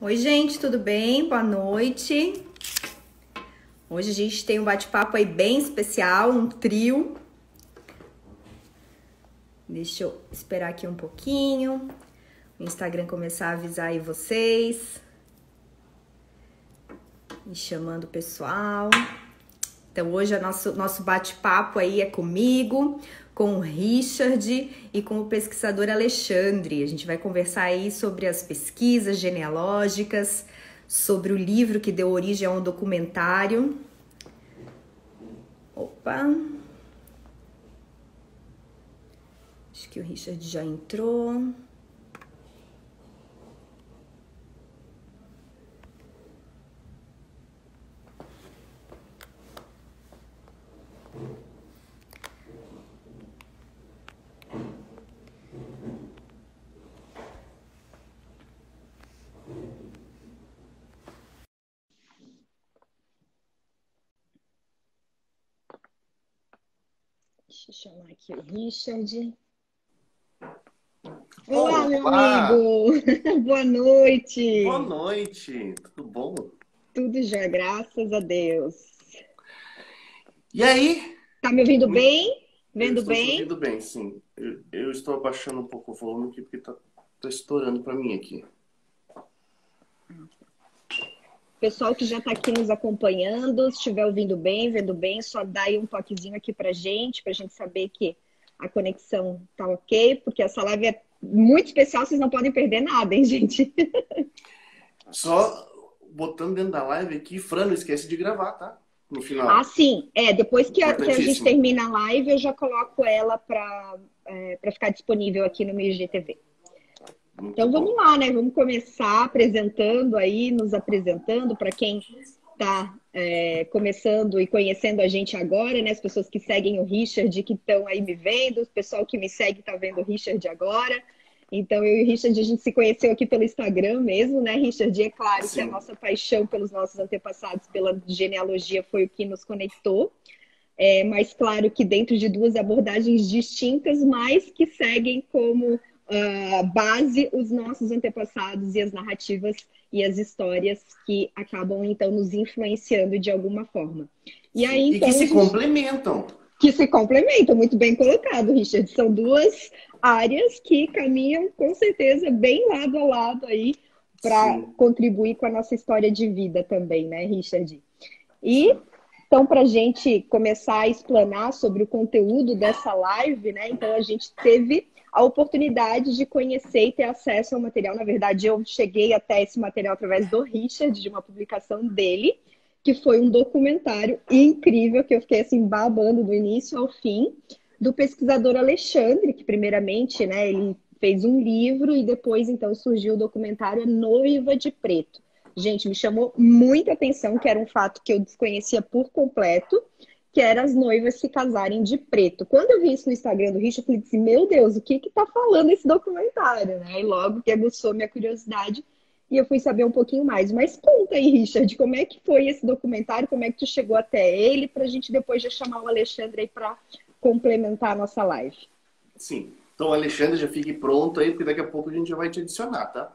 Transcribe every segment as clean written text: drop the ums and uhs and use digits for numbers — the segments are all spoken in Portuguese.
Oi, gente, tudo bem? Boa noite. Hoje a gente tem um bate-papo aí bem especial, um trio. Deixa eu esperar aqui um pouquinho. O Instagram começar a avisar aí vocês. Me chamando o pessoal. Então hoje o nosso bate-papo aí é comigo, com o Richard e com o pesquisador Alexandre. A gente vai conversar aí sobre as pesquisas genealógicas, sobre o livro que deu origem a um documentário. Opa! Acho que o Richard já entrou. Deixa eu chamar aqui o Richard. Olá, meu Olá! amigo! Boa noite! Boa noite! Tudo bom? Tudo já, graças a Deus. E aí? Tá me ouvindo Como- bem? Eu Vendo estou te bem? ouvindo bem, sim. Eu estou abaixando um pouco o volume aqui porque tá estourando para mim aqui. Pessoal que já está aqui nos acompanhando, se estiver ouvindo bem, vendo bem, só dá aí um toquezinho aqui pra gente saber que a conexão tá ok, porque essa live é muito especial, vocês não podem perder nada, hein, gente? Só botando dentro da live aqui, Fran, não esquece de gravar, tá? No Ah, final. sim, depois que a gente Importantíssimo. termina a live, eu já coloco ela para ficar disponível aqui no meu IGTV. Muito Então vamos bom. lá, né? Vamos começar apresentando aí, nos apresentando para quem está começando e conhecendo a gente agora, né? As pessoas que seguem o Richard, que estão aí me vendo, o pessoal que me segue está vendo o Richard agora. Então eu e o Richard, a gente se conheceu aqui pelo Instagram mesmo, né, Richard? E é claro que a Sim. nossa paixão pelos nossos antepassados, pela genealogia, foi o que nos conectou. Mas claro que dentro de duas abordagens distintas, mas que seguem como base os nossos antepassados e as narrativas e as histórias que acabam então nos influenciando de alguma forma. E aí Sim. E que então a se gente complementam. que se complementam, muito bem colocado, Richard. São duas áreas que caminham com certeza bem lado a lado aí para Sim, contribuir com a nossa história de vida também, né, Richard? E sim. então, para a gente começar a explanar sobre o conteúdo dessa live, né? Então, a gente teve a oportunidade de conhecer e ter acesso ao material. Na verdade, eu cheguei até esse material através do Richard, de uma publicação dele, que foi um documentário incrível, que eu fiquei assim babando do início ao fim, do pesquisador Alexandre, que primeiramente, né, ele fez um livro e depois então surgiu o documentário Noiva de Preto. Gente, me chamou muita atenção, que era um fato que eu desconhecia por completo, que era as noivas se casarem de preto. Quando eu vi isso no Instagram do Richard, eu falei assim, meu Deus, o que que tá falando esse documentário, né? E logo que aguçou minha curiosidade e eu fui saber um pouquinho mais. Mas conta aí, Richard, como é que foi esse documentário, como é que tu chegou até ele, pra gente depois já chamar o Alexandre aí para complementar a nossa live. Sim. Então, Alexandre, já fique pronto aí, porque daqui a pouco a gente já vai te adicionar, tá?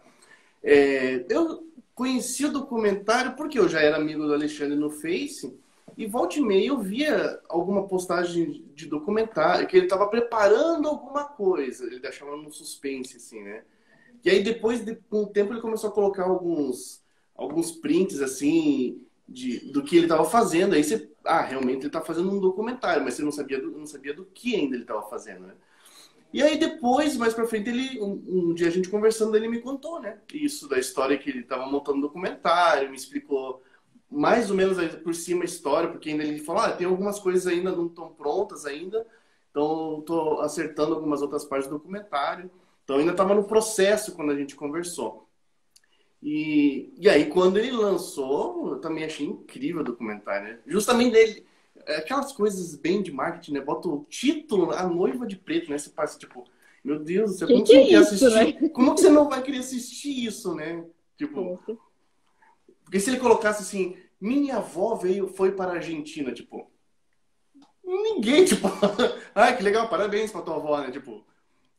Eu conheci o documentário porque eu já era amigo do Alexandre no Face e volta e meia eu via alguma postagem de documentário que ele estava preparando alguma coisa, ele deixava no suspense, assim, né? E aí depois, com o tempo, ele começou a colocar alguns prints, assim, do que ele estava fazendo. Aí você, realmente ele está fazendo um documentário, mas você não sabia do que ainda ele estava fazendo, né? E aí depois, mais pra frente, um dia a gente conversando, ele me contou, né? Isso da história que ele estava montando um documentário, me explicou mais ou menos aí por cima a história, porque ainda ele falou, tem algumas coisas ainda não estão prontas ainda, então estou acertando algumas outras partes do documentário. Então ainda estava no processo quando a gente conversou. E aí quando ele lançou, eu também achei incrível o documentário, né? Justamente dele, aquelas coisas bem de marketing, né? Bota o título, A Noiva de Preto, né? Você passa, tipo, meu Deus do céu, como que Que você é não quer isso, né? assistir? Como que você não vai querer assistir isso, né? Tipo, Poxa. porque se ele colocasse assim, minha avó foi para a Argentina, tipo, ninguém, tipo, ai, que legal, parabéns pra tua avó, né? Tipo,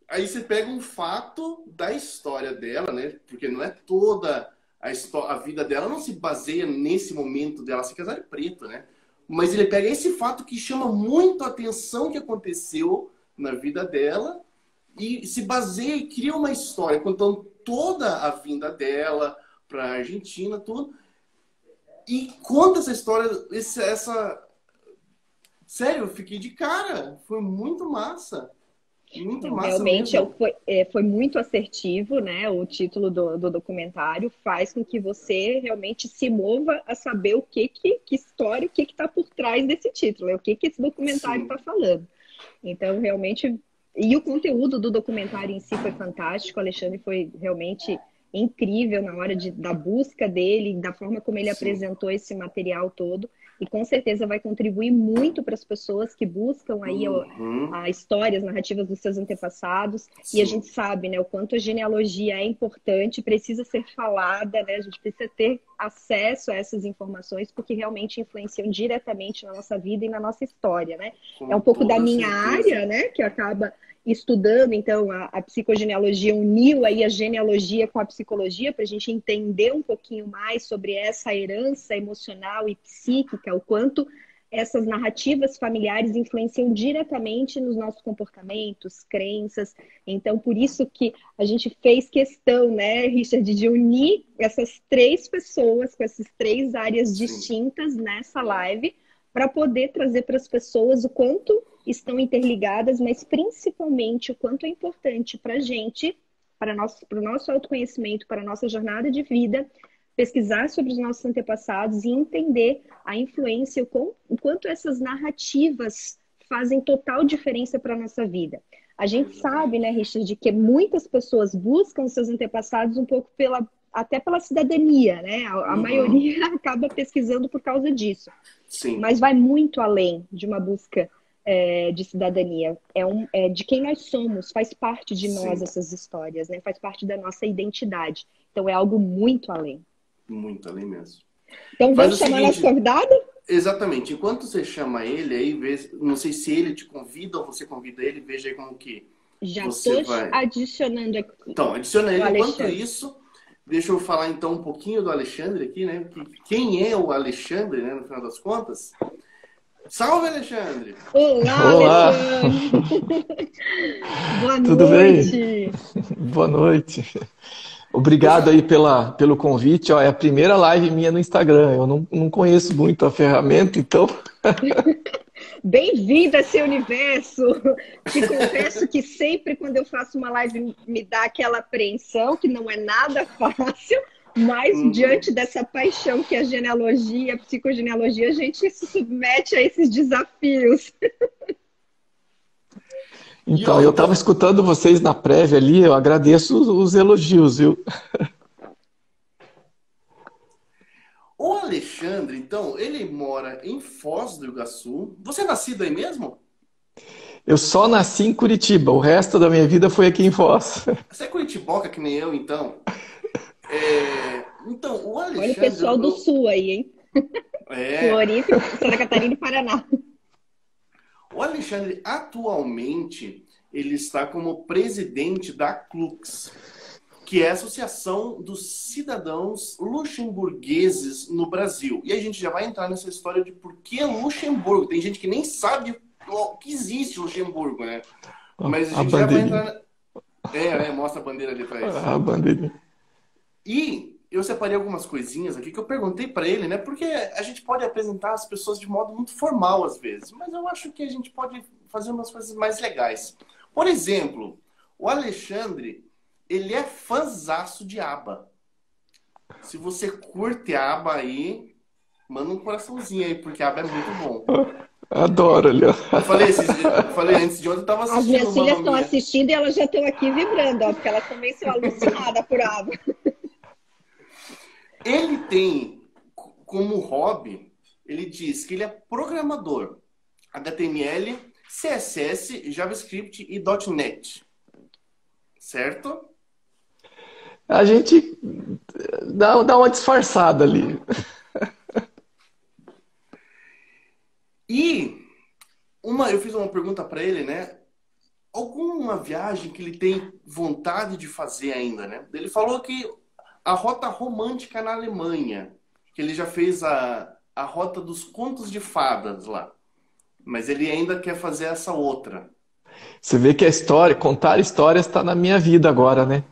aí você pega um fato da história dela, né? Porque não é toda a vida dela não se baseia nesse momento dela se casar de preto, né? Mas ele pega esse fato que chama muito a atenção que aconteceu na vida dela e se baseia e cria uma história, contando toda a vinda dela para a Argentina, tudo. E conta essa história, Sério, eu fiquei de cara. Foi muito massa. Muito massa Realmente mesmo. foi muito assertivo, né? O título do documentário faz com que você realmente se mova a saber que história, o que está por trás desse título, o que esse documentário está falando. Então, realmente... E o conteúdo do documentário em si foi fantástico. O Alexandre foi realmente incrível na hora da busca dele, da forma como ele apresentou esse material todo. E com certeza vai contribuir muito para as pessoas que buscam aí a histórias, narrativas dos seus antepassados. Sim. E a gente sabe, né, o quanto a genealogia é importante, precisa ser falada, né? A gente precisa ter acesso a essas informações, porque realmente influenciam diretamente na nossa vida e na nossa história, né? É um pouco da minha área, né, que acaba estudando, então, a psicogenealogia uniu aí a genealogia com a psicologia para a gente entender um pouquinho mais sobre essa herança emocional e psíquica, o quanto essas narrativas familiares influenciam diretamente nos nossos comportamentos, crenças. Então, por isso que a gente fez questão, né, Richard, de unir essas 3 pessoas com essas 3 áreas distintas nessa live para poder trazer para as pessoas o quanto estão interligadas, mas principalmente o quanto é importante para a gente, para o nosso autoconhecimento, para a nossa jornada de vida, pesquisar sobre os nossos antepassados e entender a influência, o quanto essas narrativas fazem total diferença para a nossa vida. A gente sabe, né, Richard, que muitas pessoas buscam seus antepassados um pouco até pela cidadania, né? A maioria acaba pesquisando por causa disso. Sim. Mas vai muito além de uma busca de cidadania. De quem nós somos, faz parte de nós essas histórias, né? Faz parte da nossa identidade. Então é algo muito além. Muito além mesmo. Então vamos chamar nosso convidado? Exatamente. Enquanto você chama ele, aí não sei se ele te convida ou você convida ele, veja aí como que já você estou vai... adicionando aqui. Então, adiciona ele. Enquanto isso, deixa eu falar então um pouquinho do Alexandre aqui, né? Quem é o Alexandre, né, no final das contas? Salve, Alexandre! Olá! Alexandre! Boa Tudo noite! Bem? Boa noite! Obrigado aí pelo convite. Ó, é a primeira live minha no Instagram. Eu não conheço muito a ferramenta, então... Bem-vindo a esse universo! Te confesso que sempre quando eu faço uma live me dá aquela apreensão, que não é nada fácil, mas diante dessa paixão que é a genealogia, a psicogenealogia, a gente se submete a esses desafios. Então, eu estava escutando vocês na prévia ali, eu agradeço os elogios, viu? O Alexandre, então, ele mora em Foz do Iguaçu. Você é nascido aí mesmo? Eu só nasci em Curitiba, o resto da minha vida foi aqui em Foz. Você é curitiboca que nem eu, então? Então, o Alexandre... Olha o pessoal do Sul aí, hein? Floripa, Santa Catarina e Paraná. O Alexandre, atualmente, ele está como presidente da CLUX, que é a Associação dos Cidadãos Luxemburgueses no Brasil. E a gente já vai entrar nessa história de por que Luxemburgo. Tem gente que nem sabe que existe Luxemburgo, né? Mas a gente já vai entrar... mostra a bandeira ali atrás. A bandeirinha. E eu separei algumas coisinhas aqui que eu perguntei para ele, né? Porque a gente pode apresentar as pessoas de modo muito formal às vezes, mas eu acho que a gente pode fazer umas coisas mais legais. Por exemplo, o Alexandre, ele é fãzaço de ABBA. Se você curte ABBA aí, manda um coraçãozinho aí, porque ABBA é muito bom. Adoro, ali. Eu falei antes de ontem, eu tava assistindo. As minhas filhas estão assistindo e elas já estão aqui vibrando, ó, porque elas também são alucinadas por ABBA. Ele tem como hobby, ele diz que ele é programador HTML, CSS, JavaScript e .NET. Certo? A gente dá uma disfarçada ali. E eu fiz uma pergunta para ele, né? Alguma viagem que ele tem vontade de fazer ainda, né? Ele falou que a rota romântica na Alemanha, que ele já fez a rota dos contos de fadas lá. Mas ele ainda quer fazer essa outra. Você vê que a história, contar histórias está na minha vida agora, né?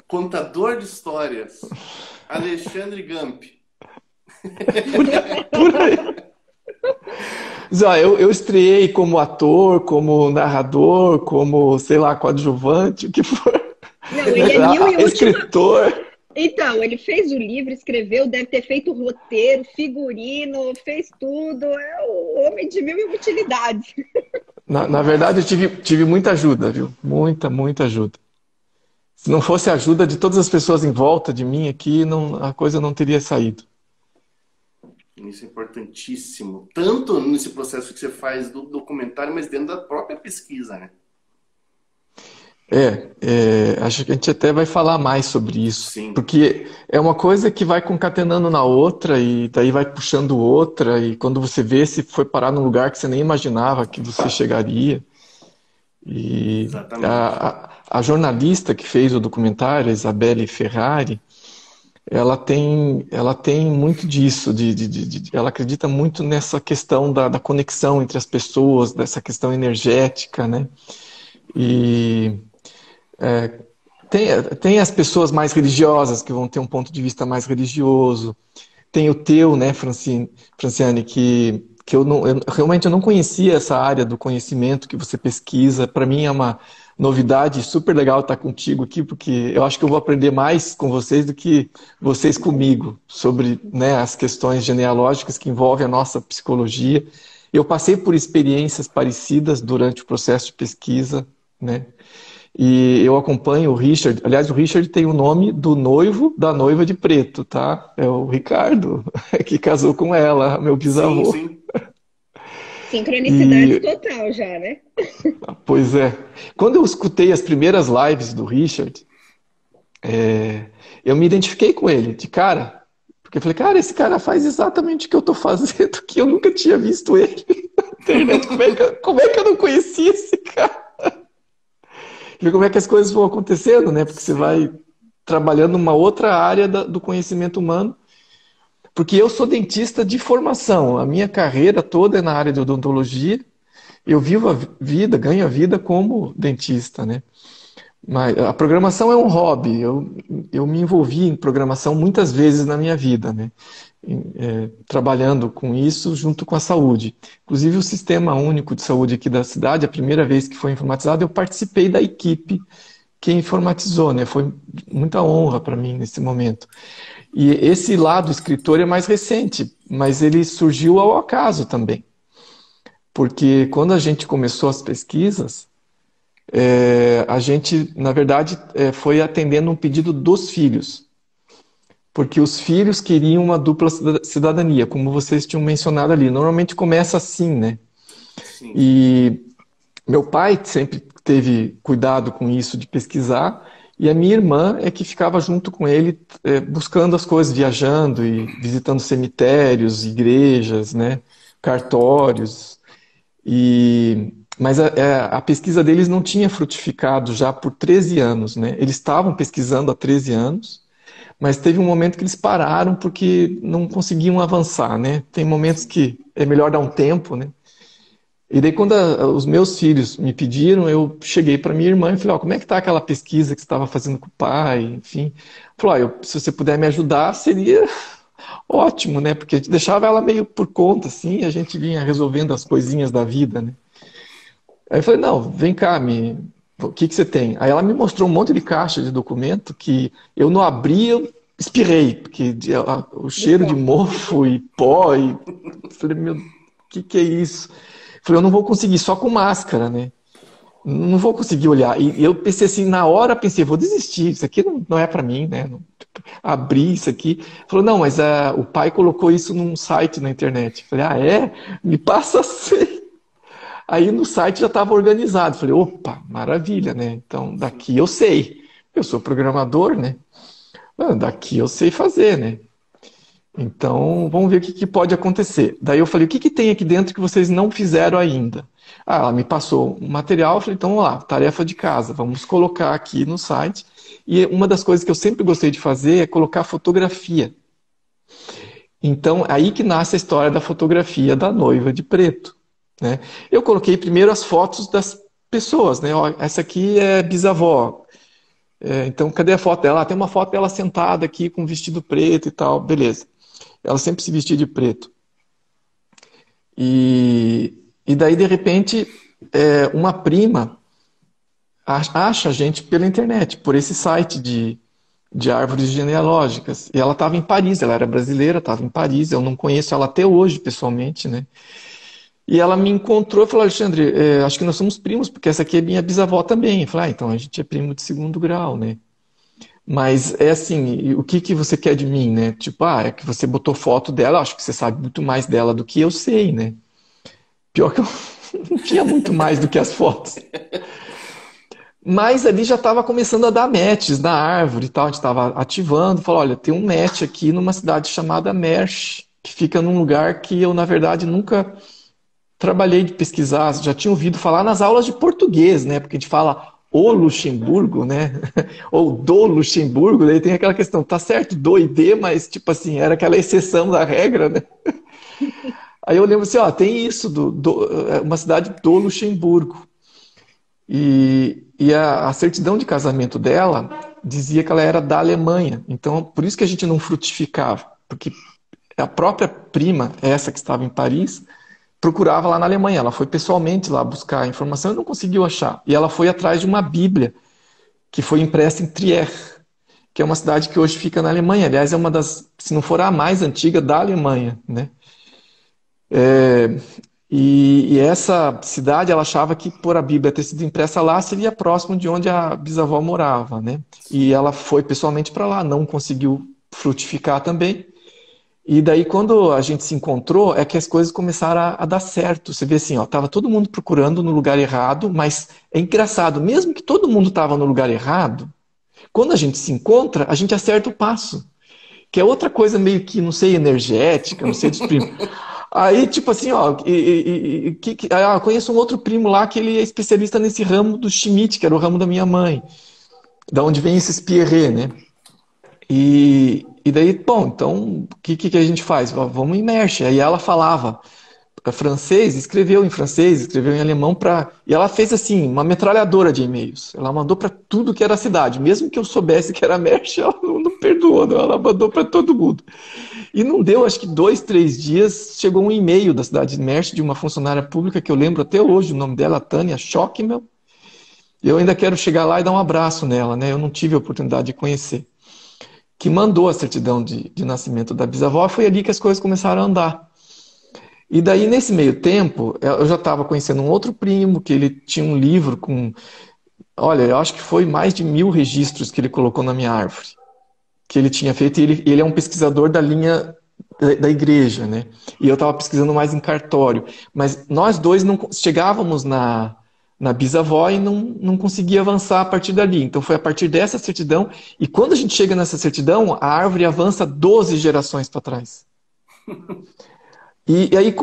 Contador de histórias. Alexandre Gump. Por aí. Mas, ó, eu estreiei como ator, como narrador, como, sei lá, coadjuvante, o que for. Não, ele é mil e última... Escritor. Então, ele fez o livro, escreveu, deve ter feito o roteiro, figurino, fez tudo. É o homem de mil e utilidades. Na verdade, eu tive muita ajuda, viu? Muita ajuda. Se não fosse a ajuda de todas as pessoas em volta de mim aqui, a coisa não teria saído. Isso é importantíssimo. Tanto nesse processo que você faz do documentário, mas dentro da própria pesquisa, né? Acho que a gente até vai falar mais sobre isso. Sim. Porque é uma coisa que vai concatenando na outra e daí vai puxando outra e quando você vê, se foi parar num lugar que você nem imaginava que você chegaria. E Exatamente. a jornalista que fez o documentário, a Isabelle Ferrari, ela tem muito disso, ela acredita muito nessa questão da conexão entre as pessoas, dessa questão energética, né? E tem as pessoas mais religiosas que vão ter um ponto de vista mais religioso. Tem o teu, né, Franciane, que realmente eu não conhecia essa área do conhecimento que você pesquisa. Para mim é uma novidade super legal estar contigo aqui, porque eu acho que eu vou aprender mais com vocês do que vocês comigo sobre, né, as questões genealógicas que envolvem a nossa psicologia. Eu passei por experiências parecidas durante o processo de pesquisa, né? E eu acompanho o Richard. Aliás, o Richard tem o nome do noivo da noiva de preto, tá? É o Ricardo, que casou com ela, meu bisavô. Sim. Sincronicidade total já, né? Pois é. Quando eu escutei as primeiras lives do Richard, eu me identifiquei com ele, de cara. Porque eu falei, cara, esse cara faz exatamente o que eu tô fazendo, que eu nunca tinha visto ele na internet. Como é que eu não conhecia esse cara? Ver como é que as coisas vão acontecendo, né? Porque você vai trabalhando numa outra área do conhecimento humano. Porque eu sou dentista de formação. A minha carreira toda é na área de odontologia. Eu vivo a vida, ganho a vida como dentista, né? Mas a programação é um hobby. Eu me envolvi em programação muitas vezes na minha vida, né? Trabalhando com isso junto com a saúde. Inclusive o Sistema Único de Saúde aqui da cidade, a primeira vez que foi informatizado, eu participei da equipe que informatizou, né? Foi muita honra para mim nesse momento. E esse lado escritor é mais recente, mas ele surgiu ao acaso também. Porque quando a gente começou as pesquisas, a gente, na verdade, foi atendendo um pedido dos filhos. Porque os filhos queriam uma dupla cidadania, como vocês tinham mencionado ali. Normalmente começa assim, né? Sim. E meu pai sempre teve cuidado com isso de pesquisar, e a minha irmã é que ficava junto com ele, buscando as coisas, viajando e visitando cemitérios, igrejas, né? Cartórios. Mas a pesquisa deles não tinha frutificado já por 13 anos, né? Eles estavam pesquisando há 13 anos, mas teve um momento que eles pararam porque não conseguiam avançar, né? Tem momentos que é melhor dar um tempo, né? E daí quando os meus filhos me pediram, eu cheguei para minha irmã e falei, como é que tá aquela pesquisa que você estava fazendo com o pai, enfim. Falei, se você puder me ajudar, seria ótimo, né? Porque a gente deixava ela meio por conta, assim, e a gente vinha resolvendo as coisinhas da vida, né? Aí eu falei, não, vem cá, o que você tem? Aí ela me mostrou um monte de caixa de documento que eu não abri, eu espirrei, porque o cheiro de mofo e pó, e falei, o que é isso? Falei, eu não vou conseguir, só com máscara, né? Não vou conseguir olhar. E eu pensei assim, na hora pensei, vou desistir, isso aqui não é para mim, né? Abri isso aqui. Falou, não, mas o pai colocou isso num site na internet. Falei, é? Me passa assim. Aí no site já estava organizado. Falei, opa, maravilha, né? Então daqui eu sei. Eu sou programador, né? Daqui eu sei fazer, né? Então vamos ver o que pode acontecer. Daí eu falei, o que tem aqui dentro que vocês não fizeram ainda? Ela me passou um material, eu falei, então vamos lá, tarefa de casa, vamos colocar aqui no site. E uma das coisas que eu sempre gostei de fazer é colocar fotografia. Então, aí que nasce a história da fotografia da noiva de preto, né? Eu coloquei primeiro as fotos das pessoas, né? Ó, essa aqui é bisavó. Então, cadê a foto dela? Tem uma foto dela sentada aqui com vestido preto e tal. Beleza. Ela sempre se vestia de preto. E daí, de repente, uma prima acha a gente pela internet, por esse site de árvores genealógicas. E ela estava em Paris, ela era brasileira, estava em Paris. Eu não conheço ela até hoje, pessoalmente, né? E ela me encontrou e falou, Alexandre, acho que nós somos primos, porque essa aqui é minha bisavó também. Eu falei, então a gente é primo de segundo grau, né? Mas é assim, o que você quer de mim, né? Tipo, é que você botou foto dela, acho que você sabe muito mais dela do que eu sei, né? Pior que eu não tinha muito mais do que as fotos. Mas ali já estava começando a dar matches na árvore e tal, a gente estava ativando, falou, olha, tem um match aqui numa cidade chamada Mersch, que fica num lugar que eu, na verdade, nunca trabalhei de pesquisar, já tinha ouvido falar nas aulas de português, né? Porque a gente fala o Luxemburgo, né? Ou do Luxemburgo, daí tem aquela questão, tá certo, do e de, mas tipo assim, era aquela exceção da regra, né? Aí eu lembro assim, ó, tem isso, uma cidade do Luxemburgo. E a certidão de casamento dela dizia que ela era da Alemanha. Então, por isso que a gente não frutificava, porque a própria prima, essa que estava em Paris, procurava lá na Alemanha. Ela foi pessoalmente lá buscar a informação e não conseguiu achar. E ela foi atrás de uma Bíblia que foi impressa em Trier, que é uma cidade que hoje fica na Alemanha. Aliás, é uma das, se não for a mais antiga da Alemanha, né? E essa cidade, ela achava que por a Bíblia ter sido impressa lá, seria próximo de onde a bisavó morava, né? E ela foi pessoalmente para lá, não conseguiu frutificar também. E daí, quando a gente se encontrou, é que as coisas começaram a dar certo. Você vê assim, ó, tava todo mundo procurando no lugar errado, mas é engraçado, mesmo que todo mundo estava no lugar errado, quando a gente se encontra, a gente acerta o passo. Que é outra coisa meio que, não sei, energética, não sei dos primos. Aí, tipo assim, ó, eu conheço um outro primo lá que ele é especialista nesse ramo do Schmidt, que era o ramo da minha mãe, da onde vem esses Pierret, né? E daí, bom, então, o que a gente faz? Vamos em Mersch. Aí ela falava francês, escreveu em francês, escreveu em alemão, e ela fez assim, uma metralhadora de e-mails. Ela mandou para tudo que era cidade. Mesmo que eu soubesse que era Mersch, ela não perdoou, não. Ela mandou para todo mundo. E não deu, acho que 2, 3 dias, chegou um e-mail da cidade de Mersch, de uma funcionária pública, que eu lembro até hoje, o nome dela, Tânia Schockmel. Eu ainda quero chegar lá e dar um abraço nela, né? Eu não tive a oportunidade de conhecer. Que mandou a certidão de nascimento da bisavó, foi ali que as coisas começaram a andar. E daí, nesse meio tempo, eu já estava conhecendo um outro primo, que ele tinha um livro com... Olha, eu acho que foi mais de 1000 registros que ele colocou na minha árvore, que ele tinha feito, e ele é um pesquisador da linha da igreja, né? E eu estava pesquisando mais em cartório. Mas nós dois não chegávamos na bisavó e não conseguia avançar a partir dali. Então foi a partir dessa certidão, e quando a gente chega nessa certidão, a árvore avança 12 gerações para trás. E aí,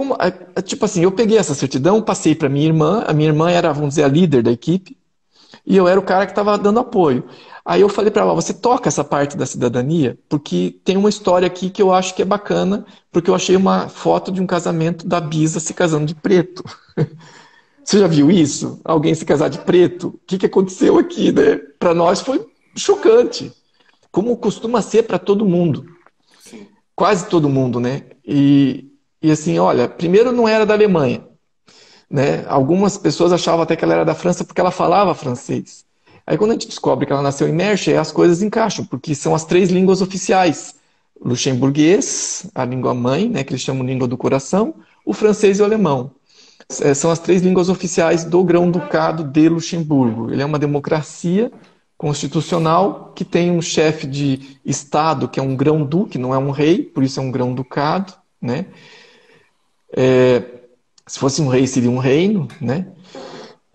tipo assim, eu peguei essa certidão, passei para minha irmã, a minha irmã era, vamos dizer, a líder da equipe, e eu era o cara que estava dando apoio. Aí eu falei para ela, você toca essa parte da cidadania? Porque tem uma história aqui que eu acho que é bacana, porque eu achei uma foto de um casamento da Bisa se casando de preto. Você já viu isso? Alguém se casar de preto? O que aconteceu aqui, né? Para nós foi chocante. Como costuma ser para todo mundo. Quase todo mundo, né? E assim, olha, primeiro não era da Alemanha, né? Algumas pessoas achavam até que ela era da França porque ela falava francês. Aí quando a gente descobre que ela nasceu em Mersch, as coisas encaixam, porque são as 3 línguas oficiais. O luxemburguês, a língua mãe, né, que eles chamam língua do coração, o francês e o alemão. São as 3 línguas oficiais do Grão-Ducado de Luxemburgo. Ele é uma democracia constitucional que tem um chefe de Estado, que é um grão-duque, não é um rei, por isso é um grão-ducado, né? Se fosse um rei, seria um reino, né?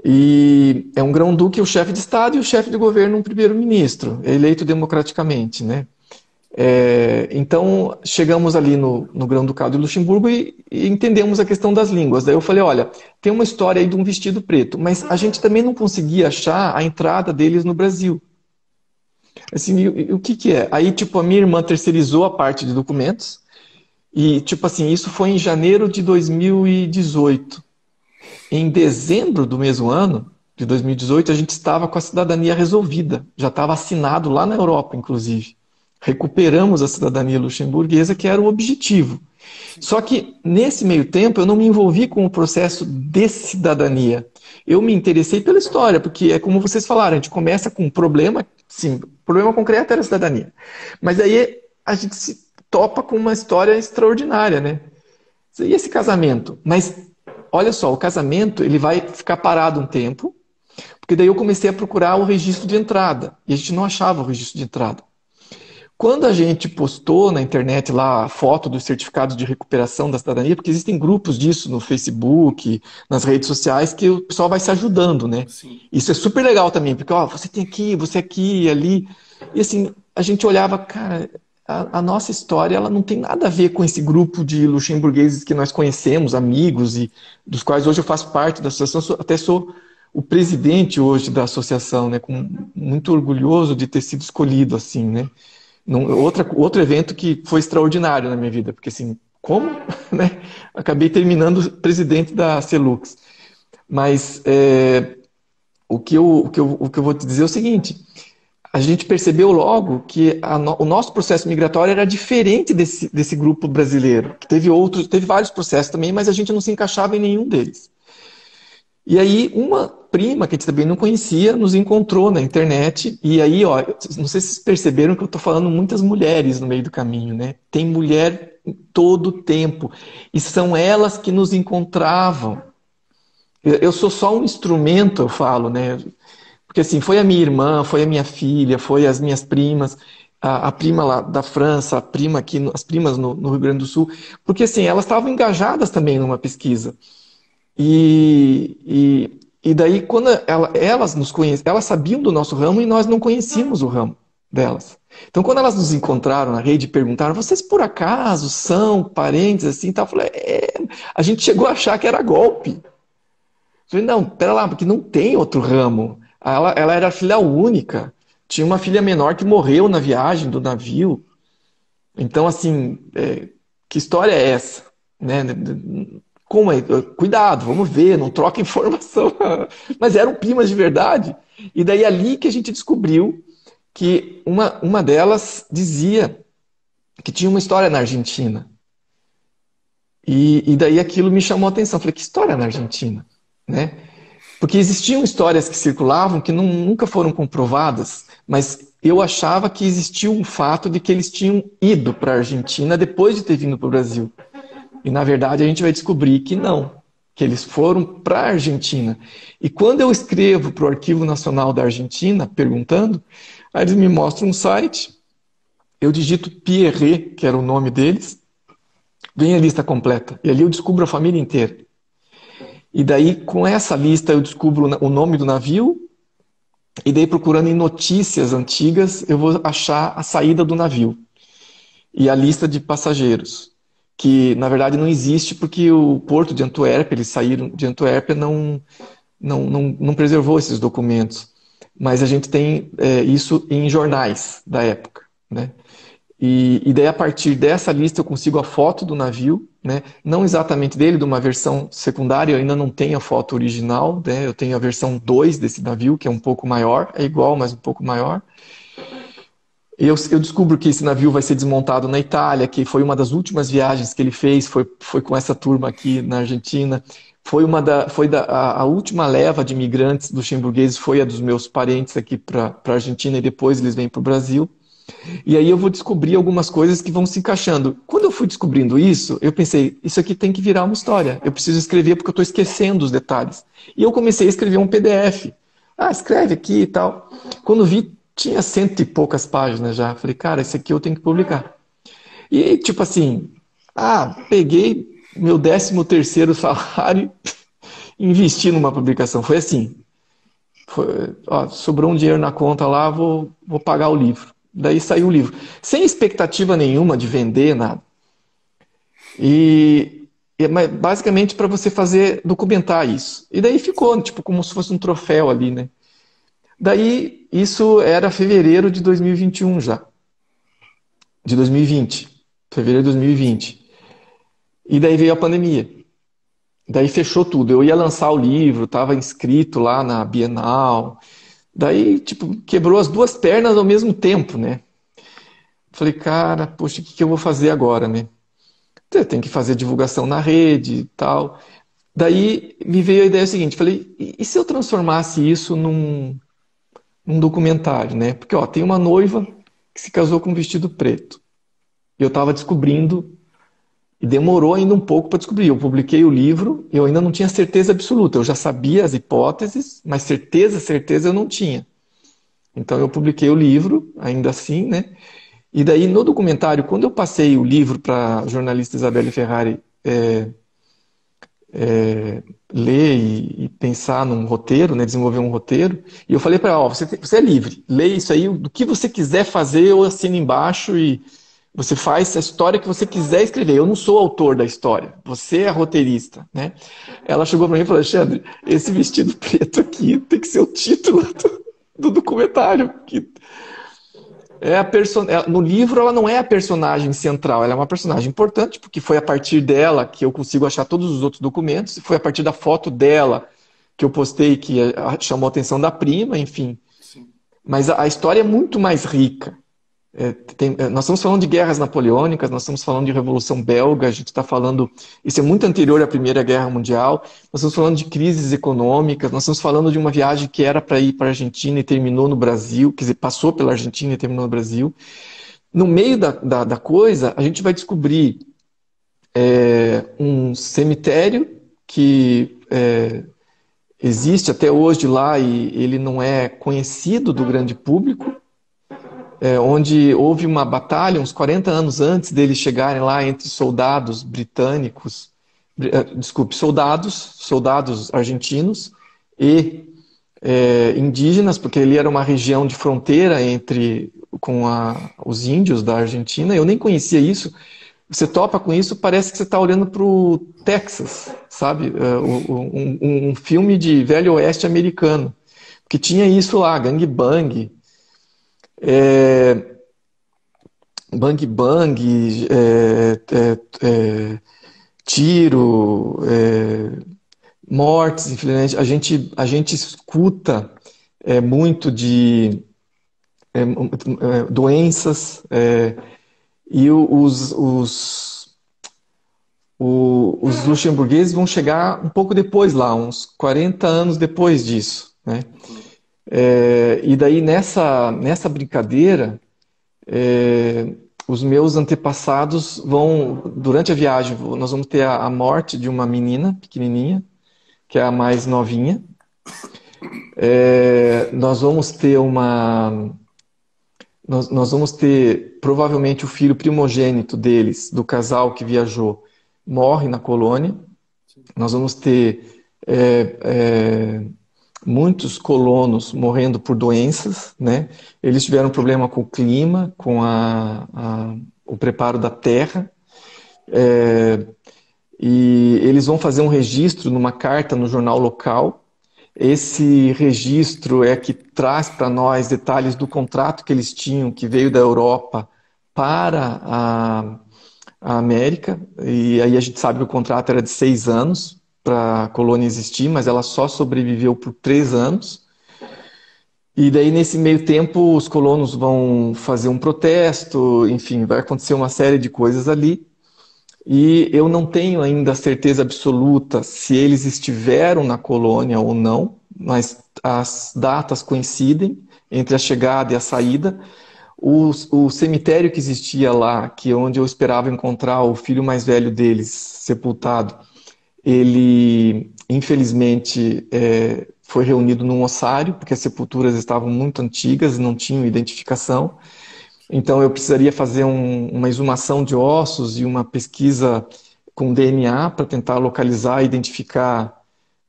E é um grão-duque, o chefe de Estado, e o chefe de governo, um primeiro-ministro, eleito democraticamente, né? Então, chegamos ali no Grão-Ducado de Luxemburgo e entendemos a questão das línguas. Daí eu falei, olha, tem uma história aí de um vestido preto, mas a gente também não conseguia achar a entrada deles no Brasil. Assim, e o que que é? Aí, tipo, a minha irmã terceirizou a parte de documentos e, tipo assim, isso foi em janeiro de 2018. Em dezembro do mesmo ano, de 2018, a gente estava com a cidadania resolvida. Já estava assinado lá na Europa, inclusive. Recuperamos a cidadania luxemburguesa, que era o objetivo. Só que, nesse meio tempo, eu não me envolvi com o processo de cidadania. Eu me interessei pela história, porque é como vocês falaram, a gente começa com um problema, sim, o problema concreto era a cidadania. Mas aí a gente se topa com uma história extraordinária, né? E esse casamento? Mas, olha só, o casamento ele vai ficar parado um tempo, porque daí eu comecei a procurar o registro de entrada, e a gente não achava o registro de entrada. Quando a gente postou na internet lá a foto dos certificados de recuperação da cidadania, porque existem grupos disso no Facebook, nas redes sociais, que o pessoal vai se ajudando, né? Sim. Isso é super legal também, porque ó, você aqui, ali. E assim, a gente olhava, cara, a nossa história ela não tem nada a ver com esse grupo de luxemburgueses que nós conhecemos, amigos, e dos quais hoje eu faço parte da associação, até sou o presidente hoje da associação, né? Muito orgulhoso de ter sido escolhido assim, né? Outro evento que foi extraordinário na minha vida, porque assim, como, né? Acabei terminando presidente da Celux. Mas o que eu vou te dizer é o seguinte, a gente percebeu logo que o nosso processo migratório era diferente desse grupo brasileiro, que teve vários processos também, mas a gente não se encaixava em nenhum deles. E aí, uma prima que a gente também não conhecia nos encontrou na internet. E aí, ó, não sei se vocês perceberam que eu estou falando muitas mulheres no meio do caminho, né? Tem mulher em todo o tempo. E são elas que nos encontravam. Eu sou só um instrumento, eu falo, né? Porque assim, foi a minha irmã, foi a minha filha, foi as minhas primas, a prima lá da França, a prima aqui, as primas no Rio Grande do Sul. Porque assim, elas estavam engajadas também numa pesquisa. E daí, quando elas nos conheciam, elas sabiam do nosso ramo e nós não conhecíamos o ramo delas. Então, quando elas nos encontraram na rede e perguntaram, vocês por acaso são parentes assim? Tal? Eu falei, a gente chegou a achar que era golpe. Eu falei, não, pera lá, porque não tem outro ramo. Ela era filha única. Tinha uma filha menor que morreu na viagem do navio. Então, assim, que história é essa? Né? Como é? Cuidado, vamos ver, não troca informação. Mas eram primas de verdade. E daí ali que a gente descobriu que uma delas dizia que tinha uma história na Argentina. E daí aquilo me chamou a atenção. Falei, que história na Argentina? Né? Porque existiam histórias que circulavam que nunca foram comprovadas, mas eu achava que existia um fato de que eles tinham ido para a Argentina depois de ter vindo para o Brasil. E, na verdade, a gente vai descobrir que não, que eles foram para a Argentina. E quando eu escrevo para o Arquivo Nacional da Argentina, perguntando, aí eles me mostram um site, eu digito Pierre, que era o nome deles, vem a lista completa. E ali eu descubro a família inteira. E daí, com essa lista, eu descubro o nome do navio, e daí, procurando em notícias antigas, eu vou achar a saída do navio e a lista de passageiros, que na verdade não existe porque o porto de Antuérpia, eles saíram de Antuérpia, não preservou esses documentos. Mas a gente tem isso em jornais da época, né? E daí a partir dessa lista eu consigo a foto do navio, né? Não exatamente dele, de uma versão secundária, eu ainda não tenho a foto original, né? Eu tenho a versão 2 desse navio, que é um pouco maior, é igual, mas um pouco maior. Eu descubro que esse navio vai ser desmontado na Itália, que foi uma das últimas viagens que ele fez, foi com essa turma aqui na Argentina. A última leva de imigrantes luxemburgueses foi a dos meus parentes aqui para a Argentina e depois eles vêm para o Brasil. E aí eu vou descobrir algumas coisas que vão se encaixando. Quando eu fui descobrindo isso, eu pensei, isso aqui tem que virar uma história. Eu preciso escrever porque eu estou esquecendo os detalhes. E eu comecei a escrever um PDF. Escreve aqui e tal. Quando vi, tinha 100 e poucas páginas já. Falei, cara, esse aqui eu tenho que publicar. E tipo assim, peguei meu 13º salário e investi numa publicação. Foi assim. Sobrou um dinheiro na conta lá, vou pagar o livro. Daí saiu o livro. Sem expectativa nenhuma de vender nada. Mas basicamente para você documentar isso. E daí ficou, tipo, como se fosse um troféu ali, né? Daí, isso era fevereiro de 2021 já. De 2020. Fevereiro de 2020. E daí veio a pandemia. Daí fechou tudo. Eu ia lançar o livro, estava inscrito lá na Bienal. Daí, tipo, quebrou as duas pernas ao mesmo tempo, né? Falei, cara, poxa, o que eu vou fazer agora, né? Tem que fazer divulgação na rede e tal. Daí me veio a ideia seguinte, falei, e se eu transformasse isso num documentário, né? Porque, ó, tem uma noiva que se casou com um vestido preto. Eu estava descobrindo, e demorou ainda um pouco para descobrir. Eu publiquei o livro, eu ainda não tinha certeza absoluta. Eu já sabia as hipóteses, mas certeza eu não tinha. Então eu publiquei o livro, ainda assim, né? E daí no documentário, quando eu passei o livro para a jornalista Isabelle Ferrari ler e pensar num roteiro, né, desenvolver um roteiro, e eu falei para ela, ó, você é livre, lê isso aí, do que você quiser fazer, eu assino embaixo e você faz a história que você quiser escrever. Eu não sou autor da história, você é roteirista, né? Ela chegou para mim e falou, Alexandre, esse vestido preto aqui tem que ser o título do documentário, que no livro ela não é a personagem central, ela é uma personagem importante, porque foi a partir dela que eu consigo achar todos os outros documentos, e foi a partir da foto dela que eu postei que chamou a atenção da prima, enfim. Sim. Mas a história é muito mais rica. Nós estamos falando de guerras napoleônicas, nós estamos falando de Revolução Belga, a gente está falando, isso é muito anterior à Primeira Guerra Mundial, nós estamos falando de crises econômicas, nós estamos falando de uma viagem que era para ir para a Argentina e terminou no Brasil, quer dizer, passou pela Argentina e terminou no Brasil. No meio da coisa, a gente vai descobrir um cemitério que existe até hoje lá e ele não é conhecido do grande público, onde houve uma batalha uns 40 anos antes deles chegarem lá entre soldados britânicos, soldados argentinos e indígenas, porque ali era uma região de fronteira com os índios da Argentina. Eu nem conhecia isso. Você topa com isso, parece que você está olhando para o Texas, sabe? Um filme de Velho Oeste americano, que tinha isso lá, gangbang, bang bang, tiro, mortes, infelizmente. A gente escuta muito de doenças, e os luxemburgueses vão chegar um pouco depois lá, uns 40 anos depois disso, né? E daí nessa brincadeira, os meus antepassados durante a viagem, nós vamos ter a morte de uma menina pequenininha, que é a mais novinha. Nós vamos ter provavelmente o filho primogênito deles, do casal que viajou, morre na colônia. Nós vamos ter muitos colonos morrendo por doenças, né? Eles tiveram problema com o clima, com o preparo da terra, e eles vão fazer um registro numa carta no jornal local. Esse registro é que traz para nós detalhes do contrato que eles tinham, que veio da Europa para a América, e aí a gente sabe que o contrato era de 6 anos, para a colônia existir, mas ela só sobreviveu por 3 anos. E daí, nesse meio tempo, os colonos vão fazer um protesto, enfim, vai acontecer uma série de coisas ali. E eu não tenho ainda certeza absoluta se eles estiveram na colônia ou não, mas as datas coincidem entre a chegada e a saída. O cemitério que existia lá, que é onde eu esperava encontrar o filho mais velho deles sepultado, ele, infelizmente, foi reunido num ossário, porque as sepulturas estavam muito antigas e não tinham identificação. Então, eu precisaria fazer uma exumação de ossos e uma pesquisa com DNA para tentar localizar e identificar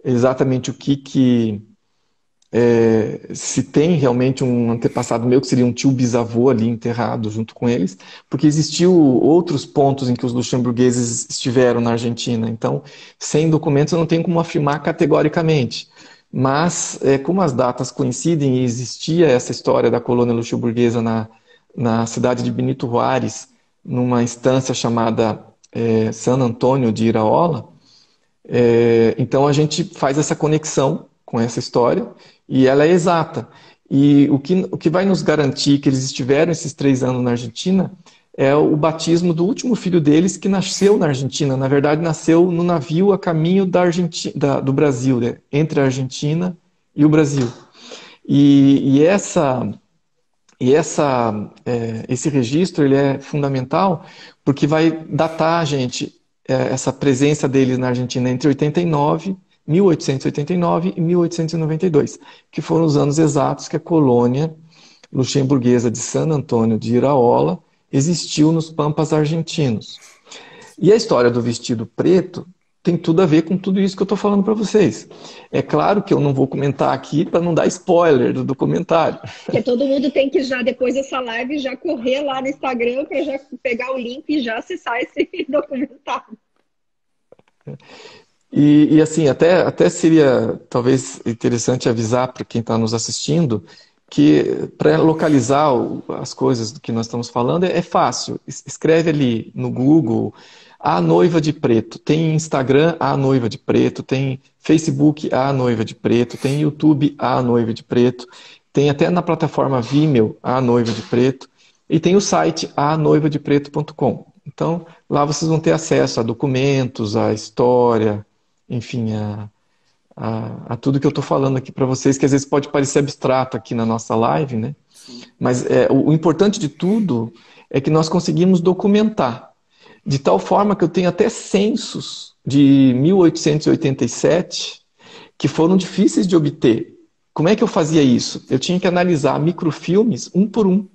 exatamente o que se tem realmente um antepassado meu, que seria um tio bisavô ali enterrado junto com eles, porque existiu outros pontos em que os luxemburgueses estiveram na Argentina. Então, sem documentos eu não tenho como afirmar categoricamente. Mas, como as datas coincidem e existia essa história da colônia luxemburguesa na cidade de Benito Juárez, numa instância chamada San Antônio de Iraola, então a gente faz essa conexão com essa história e ela é exata. E o que vai nos garantir que eles estiveram esses 3 anos na Argentina é o batismo do último filho deles, que nasceu na Argentina. Na verdade, nasceu no navio a caminho do Brasil, né? Entre a Argentina e o Brasil. Esse registro ele é fundamental porque vai datar, gente, essa presença deles na Argentina entre 1889 e 1892, que foram os anos exatos que a colônia luxemburguesa de San Antônio de Iraola existiu nos Pampas argentinos. E a história do vestido preto tem tudo a ver com tudo isso que eu estou falando para vocês. É claro que eu não vou comentar aqui para não dar spoiler do documentário. Porque todo mundo tem que já, depois dessa live, já correr lá no Instagram para já pegar o link e já acessar esse documentário. E assim, até seria talvez interessante avisar para quem está nos assistindo que para localizar as coisas do que nós estamos falando é fácil. Escreve ali no Google A Noiva de Preto. Tem Instagram A Noiva de Preto, tem Facebook A Noiva de Preto, tem YouTube A Noiva de Preto, tem até na plataforma Vimeo A Noiva de Preto e tem o site anoivadepreto.com. Então lá vocês vão ter acesso a documentos, a história, enfim, a tudo que eu estou falando aqui para vocês, que às vezes pode parecer abstrato aqui na nossa live, né? Mas o importante de tudo é que nós conseguimos documentar, de tal forma que eu tenho até censos de 1887 que foram difíceis de obter. Como é que eu fazia isso? Eu tinha que analisar microfilmes um por um.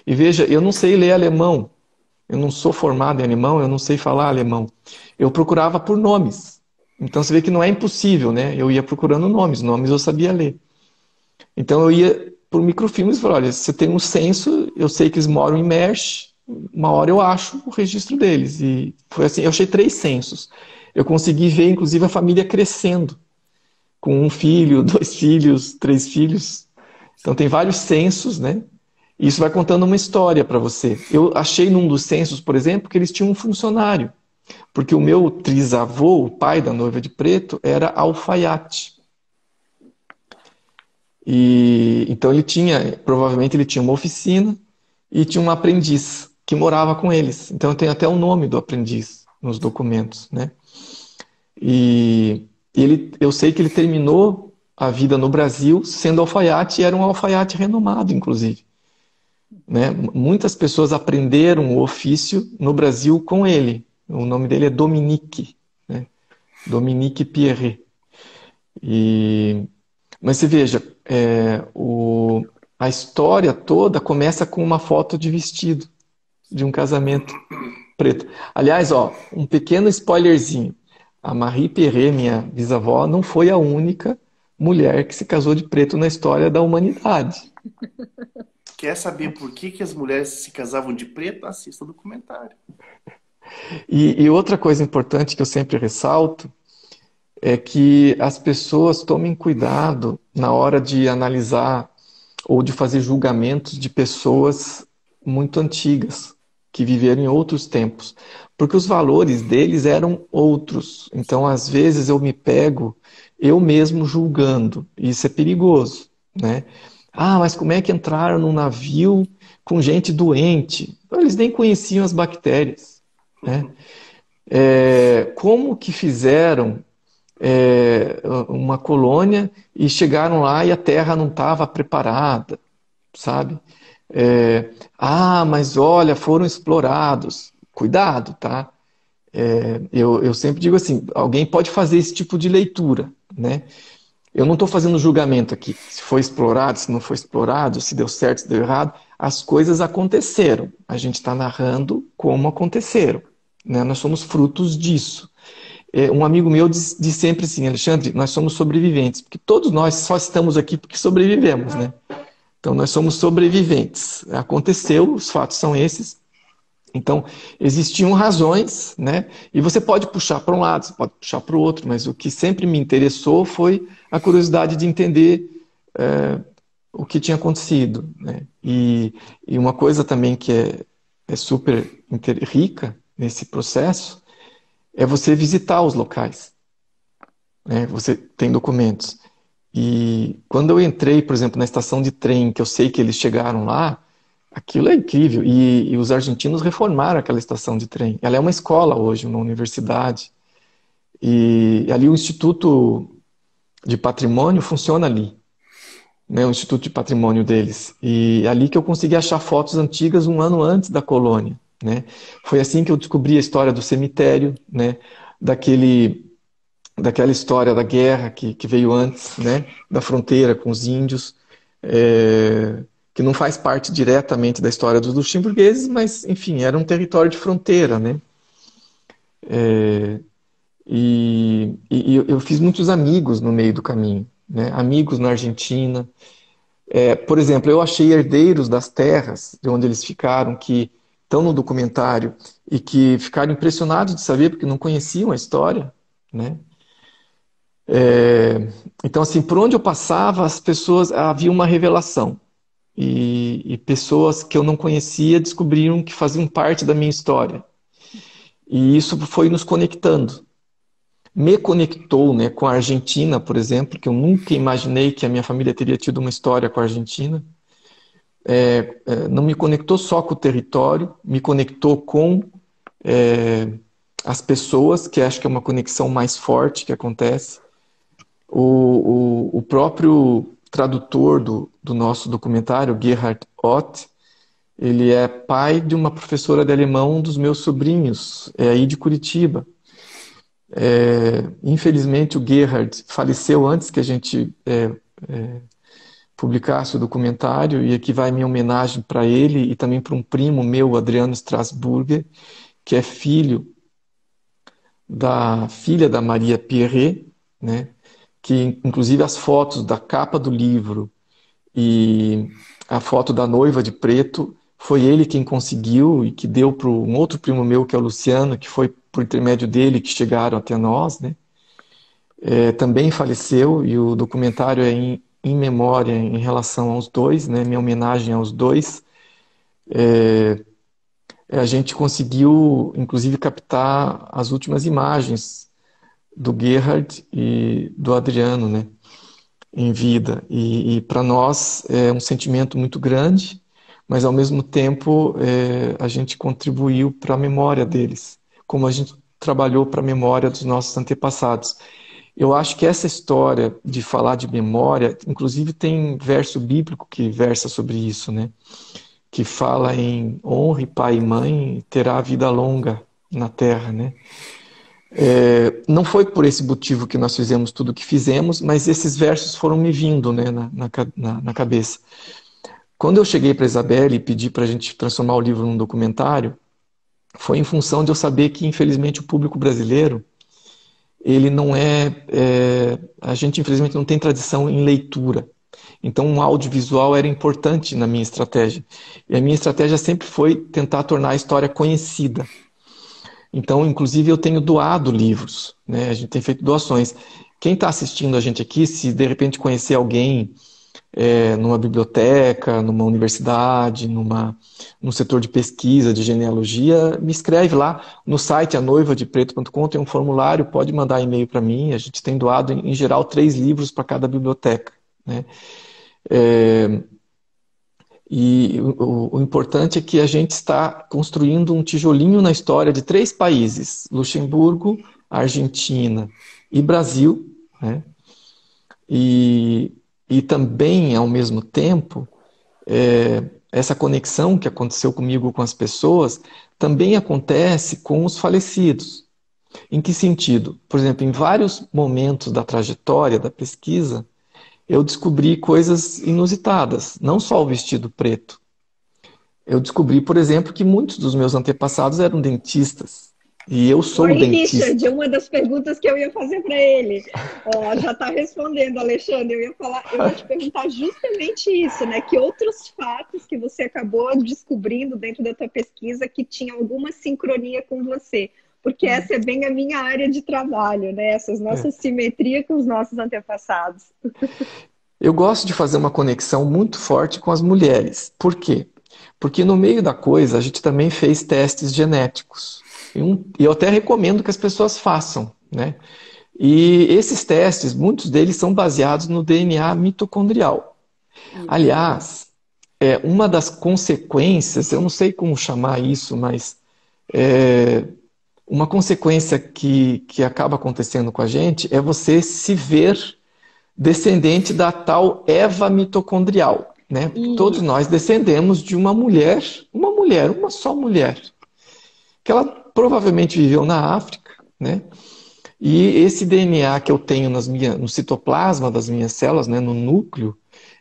E veja, eu não sei ler alemão, eu não sou formado em alemão, eu não sei falar alemão. Eu procurava por nomes. Então você vê que não é impossível, né? Eu ia procurando nomes eu sabia ler. Então eu ia por microfilmes e falava, olha, se tem um censo, eu sei que eles moram em Mersch, uma hora eu acho o registro deles. E foi assim, eu achei 3 censos. Eu consegui ver, inclusive, a família crescendo, com 1 filho, 2 filhos, 3 filhos. Então tem vários censos, né? E isso vai contando uma história para você. Eu achei num dos censos, por exemplo, que eles tinham um funcionário. Porque o meu trisavô, o pai da noiva de preto, era alfaiate. E então provavelmente ele tinha uma oficina e tinha um aprendiz que morava com eles. Então eu tenho até o nome do aprendiz nos documentos, né? E eu sei que ele terminou a vida no Brasil sendo alfaiate e era um alfaiate renomado, inclusive. Né? Muitas pessoas aprenderam o ofício no Brasil com ele. O nome dele é Dominique, né? Dominique Pierret. Mas você veja, a história toda começa com uma foto de vestido, de um casamento preto. Aliás, um pequeno spoilerzinho. A Marie Pierret, minha bisavó, não foi a única mulher que se casou de preto na história da humanidade. Quer saber por que as mulheres se casavam de preto? Assista o documentário. E outra coisa importante que eu sempre ressalto é que as pessoas tomem cuidado na hora de analisar ou de fazer julgamentos de pessoas muito antigas, que viveram em outros tempos, porque os valores deles eram outros. Então, às vezes, eu me pego eu mesmo julgando, e isso é perigoso, né? Ah, mas como é que entraram num navio com gente doente? Eles nem conheciam as bactérias, né? Como que fizeram uma colônia e chegaram lá e a terra não estava preparada, sabe? Mas olha, foram explorados. Cuidado, tá? Eu sempre digo assim, alguém pode fazer esse tipo de leitura, né? Eu não estou fazendo julgamento aqui, se foi explorado, se não foi explorado, se deu certo, se deu errado. As coisas aconteceram. A gente está narrando como aconteceram, né? Nós somos frutos disso. Um amigo meu diz sempre assim, Alexandre, nós somos sobreviventes, porque todos nós só estamos aqui porque sobrevivemos, né? Então nós somos sobreviventes. Aconteceu, os fatos são esses, Então, existiam razões, né? E você pode puxar para um lado, você pode puxar para o outro, mas o que sempre me interessou foi a curiosidade de entender o que tinha acontecido, né? E uma coisa também que é super rica nesse processo é você visitar os locais, né? Você tem documentos. E quando eu entrei, por exemplo, na estação de trem, que eu sei que eles chegaram lá, aquilo é incrível. E os argentinos reformaram aquela estação de trem. Ela é uma escola hoje, uma universidade. E ali o Instituto de Patrimônio funciona ali, né? O Instituto de Patrimônio deles. E é ali que eu consegui achar fotos antigas um ano antes da colônia, né? Foi assim que eu descobri a história do cemitério, né? Daquela história da guerra que veio antes, né? Da fronteira com os índios. Que não faz parte diretamente da história dos luxemburgueses, mas, enfim, era um território de fronteira, né? E eu fiz muitos amigos no meio do caminho, né? Amigos na Argentina. Por exemplo, eu achei herdeiros das terras de onde eles ficaram, que estão no documentário, e que ficaram impressionados de saber, porque não conheciam a história, né? Então, assim, por onde eu passava, as pessoas, havia uma revelação. E pessoas que eu não conhecia descobriram que faziam parte da minha história. E isso foi nos conectando. Me conectou, né, com a Argentina, por exemplo, que eu nunca imaginei que a minha família teria tido uma história com a Argentina. Não me conectou só com o território, me conectou com as pessoas, que acho que é uma conexão mais forte que acontece. O próprio tradutor do nosso documentário, Gerhard Ott, ele é pai de uma professora de alemão dos meus sobrinhos, aí de Curitiba. Infelizmente, o Gerhard faleceu antes que a gente publicasse o documentário, e aqui vai minha homenagem para ele e também para um primo meu, Adriano Strasburger, que é filho da filha da Maria Pierret, né? Que inclusive as fotos da capa do livro e a foto da noiva de preto foi ele quem conseguiu e que deu para um outro primo meu, que é o Luciano, que foi por intermédio dele que chegaram até nós, né? Também faleceu, e o documentário é em memória em relação aos dois, né? Minha homenagem aos dois. A gente conseguiu, inclusive, captar as últimas imagens do Gerhard e do Adriano, né? Em vida. E para nós é um sentimento muito grande, mas ao mesmo tempo a gente contribuiu para a memória deles, como a gente trabalhou para a memória dos nossos antepassados. Eu acho que essa história de falar de memória, inclusive tem verso bíblico que versa sobre isso, né? Que fala em honre pai e mãe, terá vida longa na terra, né? Não foi por esse motivo que nós fizemos tudo o que fizemos, mas esses versos foram me vindo, né, na cabeça. Quando eu cheguei para a Isabelle e pedi para a gente transformar o livro num documentário, foi em função de eu saber que, infelizmente, o público brasileiro, ele não a gente, infelizmente, não tem tradição em leitura. Então, um audiovisual era importante na minha estratégia. E a minha estratégia sempre foi tentar tornar a história conhecida. Então, inclusive, eu tenho doado livros, né? A gente tem feito doações. Quem está assistindo a gente aqui, se de repente conhecer alguém numa biblioteca, numa universidade, num setor de pesquisa, de genealogia, me escreve lá no site anoivadepreto.com, tem um formulário, pode mandar e-mail para mim. A gente tem doado, em geral, 3 livros para cada biblioteca, né? E o importante é que a gente está construindo um tijolinho na história de 3 países, Luxemburgo, Argentina e Brasil, né? E também, ao mesmo tempo, essa conexão que aconteceu comigo com as pessoas também acontece com os falecidos. Em que sentido? Por exemplo, em vários momentos da trajetória da pesquisa, eu descobri coisas inusitadas, não só o vestido preto. Eu descobri, por exemplo, que muitos dos meus antepassados eram dentistas. E eu sou o Oi, dentista. Richard, uma das perguntas que eu ia fazer para ele. Ó, já está respondendo, Alexandre. Eu ia te perguntar justamente isso, né? Que outros fatos que você acabou descobrindo dentro da tua pesquisa que tinham alguma sincronia com você? Porque essa é bem a minha área de trabalho, né? Essas É. nossas simetrias com os nossos antepassados. Eu gosto de fazer uma conexão muito forte com as mulheres. Por quê? Porque no meio da coisa a gente também fez testes genéticos. E eu até recomendo que as pessoas façam, né? E esses testes, muitos deles são baseados no DNA mitocondrial. Isso. Aliás, uma das consequências, eu não sei como chamar isso, mas é, uma consequência que acaba acontecendo com a gente é você se ver descendente da tal Eva mitocondrial, né? Todos Isso. nós descendemos de uma só mulher, que ela provavelmente viveu na África, né? E esse DNA que eu tenho no citoplasma das minhas células, né, no núcleo,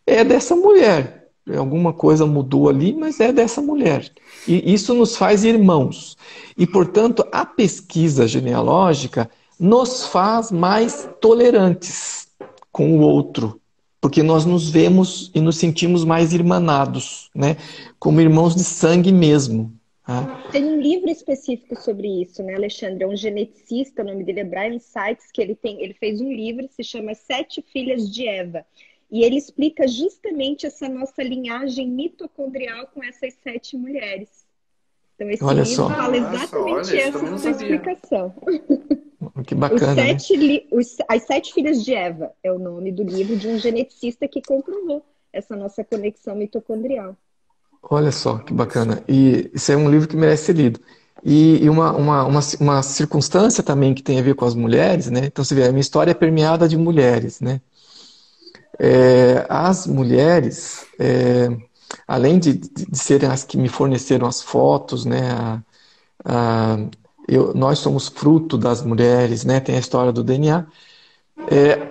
é dessa mulher. Alguma coisa mudou ali, mas é dessa mulher. E isso nos faz irmãos. E, portanto, a pesquisa genealógica nos faz mais tolerantes com o outro, porque nós nos vemos e nos sentimos mais irmanados, né? Como irmãos de sangue mesmo. Tá? Tem um livro específico sobre isso, né, Alexandre? É um geneticista, o nome dele é Brian Sykes, que ele fez um livro, se chama Sete Filhas de Eva. E ele explica justamente essa nossa linhagem mitocondrial com essas 7 mulheres. Então, esse Olha livro só, fala Nossa, exatamente olha, isso essa também não sua sabia. explicação. que bacana, né? As 7 Filhas de Eva é o nome do livro de um geneticista que comprovou essa nossa conexão mitocondrial. Olha só, que Olha só. bacana. E isso é um livro que merece ser lido. E uma circunstância também que tem a ver com as mulheres, né? Então, você vê, a minha história é permeada de mulheres, né? As mulheres, além de serem as que me forneceram as fotos, né? Nós somos fruto das mulheres, né? Tem a história do DNA.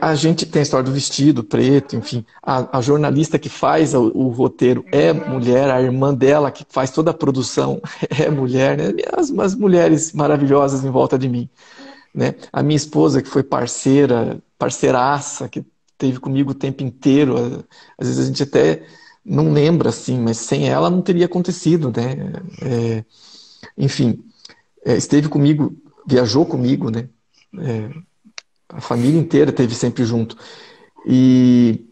A gente tem a história do vestido preto, enfim. A jornalista que faz o roteiro é mulher, a irmã dela que faz toda a produção é mulher, né? As mulheres maravilhosas em volta de mim, né? A minha esposa, que foi parceiraça, que esteve comigo o tempo inteiro. Às vezes a gente até não lembra, assim, mas sem ela não teria acontecido, né? Enfim, esteve comigo, viajou comigo, né? A família inteira esteve sempre junto. E,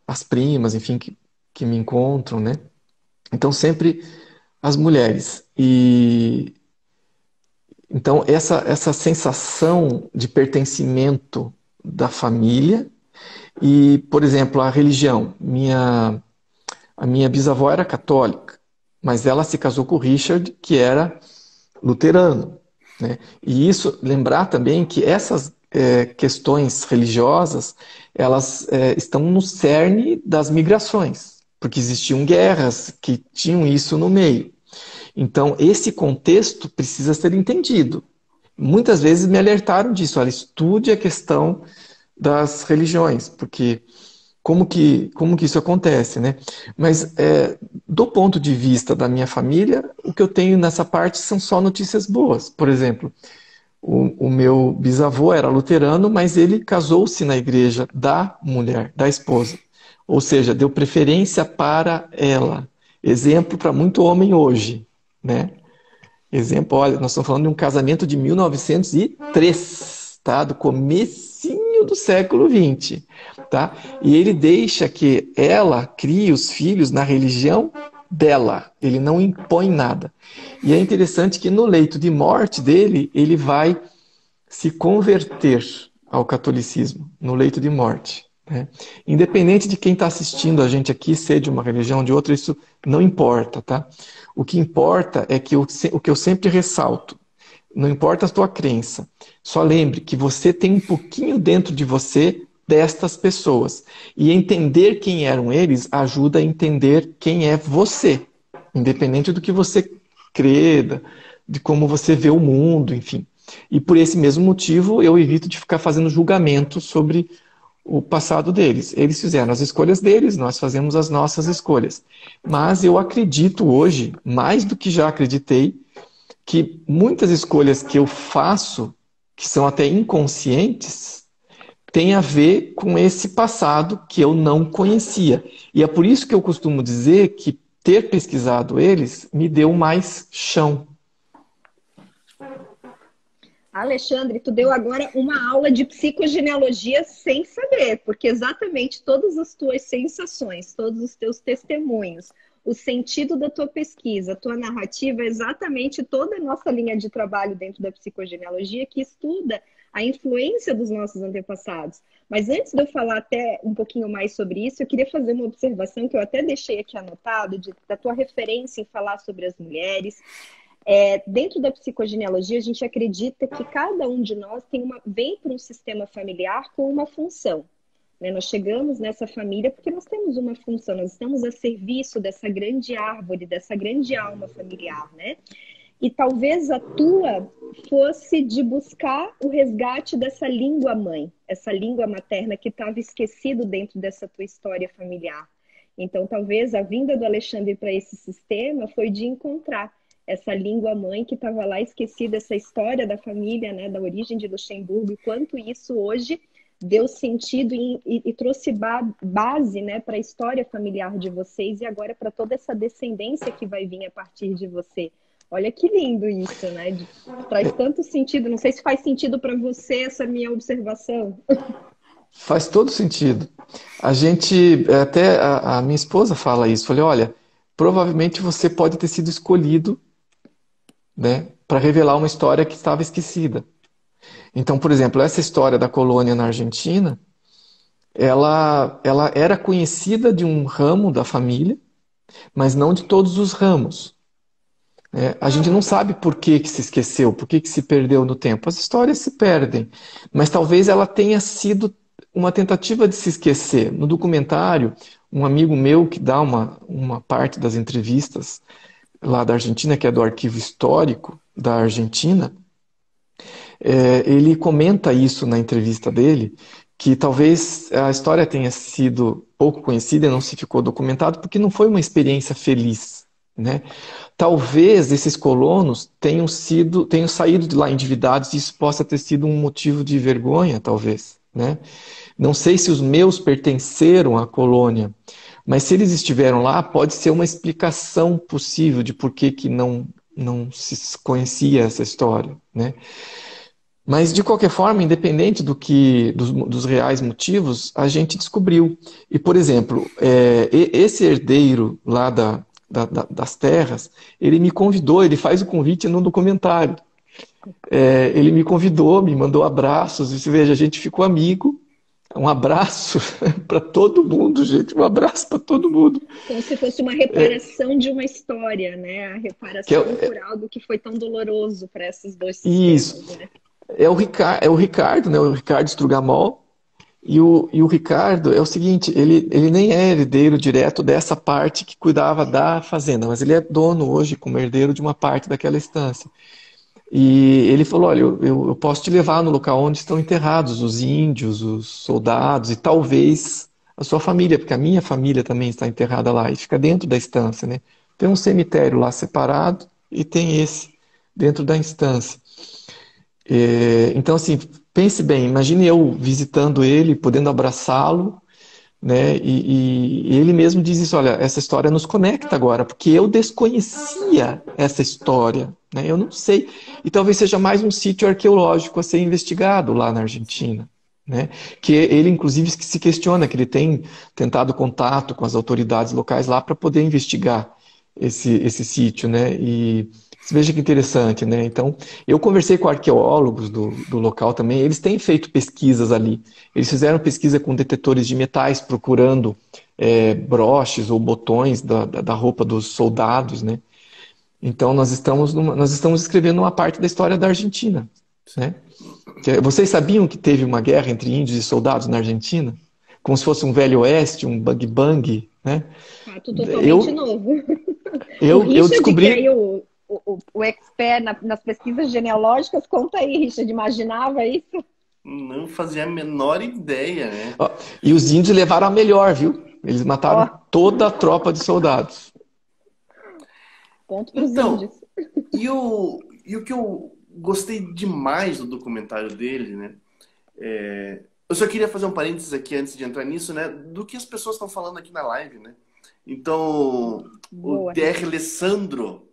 as primas, enfim, que me encontram, né? Então, sempre as mulheres. E então, essa sensação de pertencimento da família e, por exemplo, a religião. A minha bisavó era católica, mas ela se casou com o Richard, que era luterano, né? E isso, lembrar também que essas questões religiosas, elas estão no cerne das migrações, porque existiam guerras que tinham isso no meio. Então, esse contexto precisa ser entendido. Muitas vezes me alertaram disso, olha, estude a questão das religiões, porque como que isso acontece, né? Mas do ponto de vista da minha família, o que eu tenho nessa parte são só notícias boas. Por exemplo, o meu bisavô era luterano, mas ele casou-se na igreja da mulher, da esposa. Ou seja, deu preferência para ela. Exemplo para muito homem hoje, né? Exemplo, olha, nós estamos falando de um casamento de 1903, tá? Do comecinho do século XX, tá? E ele deixa que ela crie os filhos na religião dela. Ele não impõe nada. E é interessante que no leito de morte dele, ele vai se converter ao catolicismo, no leito de morte, né? Independente de quem está assistindo a gente aqui ser de uma religião ou de outra, isso não importa, tá? O que importa é que o que eu sempre ressalto, não importa a tua crença, só lembre que você tem um pouquinho dentro de você destas pessoas. E entender quem eram eles ajuda a entender quem é você, independente do que você crê, de como você vê o mundo, enfim. E por esse mesmo motivo eu evito de ficar fazendo julgamento sobre o passado deles. Eles fizeram as escolhas deles, nós fazemos as nossas escolhas. Mas eu acredito hoje, mais do que já acreditei, que muitas escolhas que eu faço, que são até inconscientes, têm a ver com esse passado que eu não conhecia. E é por isso que eu costumo dizer que ter pesquisado eles me deu mais chão. Alexandre, tu deu agora uma aula de psicogenealogia sem saber, porque exatamente todas as tuas sensações, todos os teus testemunhos, o sentido da tua pesquisa, a tua narrativa, é exatamente toda a nossa linha de trabalho dentro da psicogenealogia que estuda a influência dos nossos antepassados. Mas antes de eu falar até um pouquinho mais sobre isso, eu queria fazer uma observação que eu até deixei aqui anotado, da tua referência em falar sobre as mulheres. Dentro da psicogenealogia, a gente acredita que cada um de nós vem para um sistema familiar com uma função. Né? Nós chegamos nessa família porque nós temos uma função, nós estamos a serviço dessa grande árvore, dessa grande alma familiar, né? E talvez a tua fosse de buscar o resgate dessa língua mãe, essa língua materna que estava esquecido dentro dessa tua história familiar. Então, talvez a vinda do Alexandre para esse sistema foi de encontrar essa língua mãe que estava lá esquecida, essa história da família, né, da origem de Luxemburgo, e quanto isso hoje deu sentido e trouxe base, né, para a história familiar de vocês e agora para toda essa descendência que vai vir a partir de você. Olha que lindo isso, né? Traz tanto sentido. Não sei se faz sentido para você essa minha observação. Faz todo sentido. A gente, até a minha esposa fala isso. Falei, olha, provavelmente você pode ter sido escolhido, né, para revelar uma história que estava esquecida. Então, por exemplo, essa história da colônia na Argentina, ela era conhecida de um ramo da família, mas não de todos os ramos. A gente não sabe por que se esqueceu, por que se perdeu no tempo. As histórias se perdem, mas talvez ela tenha sido uma tentativa de se esquecer. No documentário, um amigo meu que dá uma parte das entrevistas lá da Argentina, que é do Arquivo Histórico da Argentina, ele comenta isso na entrevista dele, que talvez a história tenha sido pouco conhecida e não se ficou documentado porque não foi uma experiência feliz, né? Talvez esses colonos tenham saído de lá endividados e isso possa ter sido um motivo de vergonha, talvez, né? Não sei se os meus pertenceram à colônia, mas se eles estiveram lá, pode ser uma explicação possível de por que não se conhecia essa história, né? Mas, de qualquer forma, independente dos reais motivos, a gente descobriu. E, por exemplo, esse herdeiro lá das terras, ele me convidou, ele faz o convite no documentário. Ele me convidou, me mandou abraços, e veja, a gente ficou amigo. Um abraço para todo mundo, gente, um abraço para todo mundo. Como se fosse uma reparação de uma história, né? A reparação por algo que foi tão doloroso para esses dois sistemas. Isso. Né? É o Ricardo, né? O Ricardo Strugamol. E o Ricardo é o seguinte, ele nem é herdeiro direto dessa parte que cuidava da fazenda, mas ele é dono hoje, como herdeiro de uma parte daquela estância. E ele falou, olha, eu posso te levar no local onde estão enterrados os índios, os soldados e talvez a sua família, porque a minha família também está enterrada lá e fica dentro da estância, né? Tem um cemitério lá separado e tem esse dentro da estância. Então, assim, pense bem, imagine eu visitando ele, podendo abraçá-lo, né? E ele mesmo diz isso, olha, essa história nos conecta agora, porque eu desconhecia essa história, né? Eu não sei. E talvez seja mais um sítio arqueológico a ser investigado lá na Argentina, né? Que ele, inclusive, se questiona, que ele tem tentado contato com as autoridades locais lá para poder investigar esse sítio, né? E veja que interessante, né? Então, eu conversei com arqueólogos do local também, eles têm feito pesquisas ali. Eles fizeram pesquisa com detetores de metais, procurando broches ou botões da roupa dos soldados, né? Então, nós estamos escrevendo uma parte da história da Argentina, né? Vocês sabiam que teve uma guerra entre índios e soldados na Argentina? Como se fosse um velho oeste, um bang-bang, né? Fato totalmente novo. Eu descobri... Que é o expert nas pesquisas genealógicas, conta aí, Richard, imaginava isso? Não fazia a menor ideia, né? E os índios levaram a melhor, viu? Eles mataram toda a tropa de soldados. Ponto para os índios. E o que eu gostei demais do documentário dele, né? Eu só queria fazer um parênteses aqui antes de entrar nisso, né? Do que as pessoas estão falando aqui na live, né? Então, o Boa. DR Alessandro.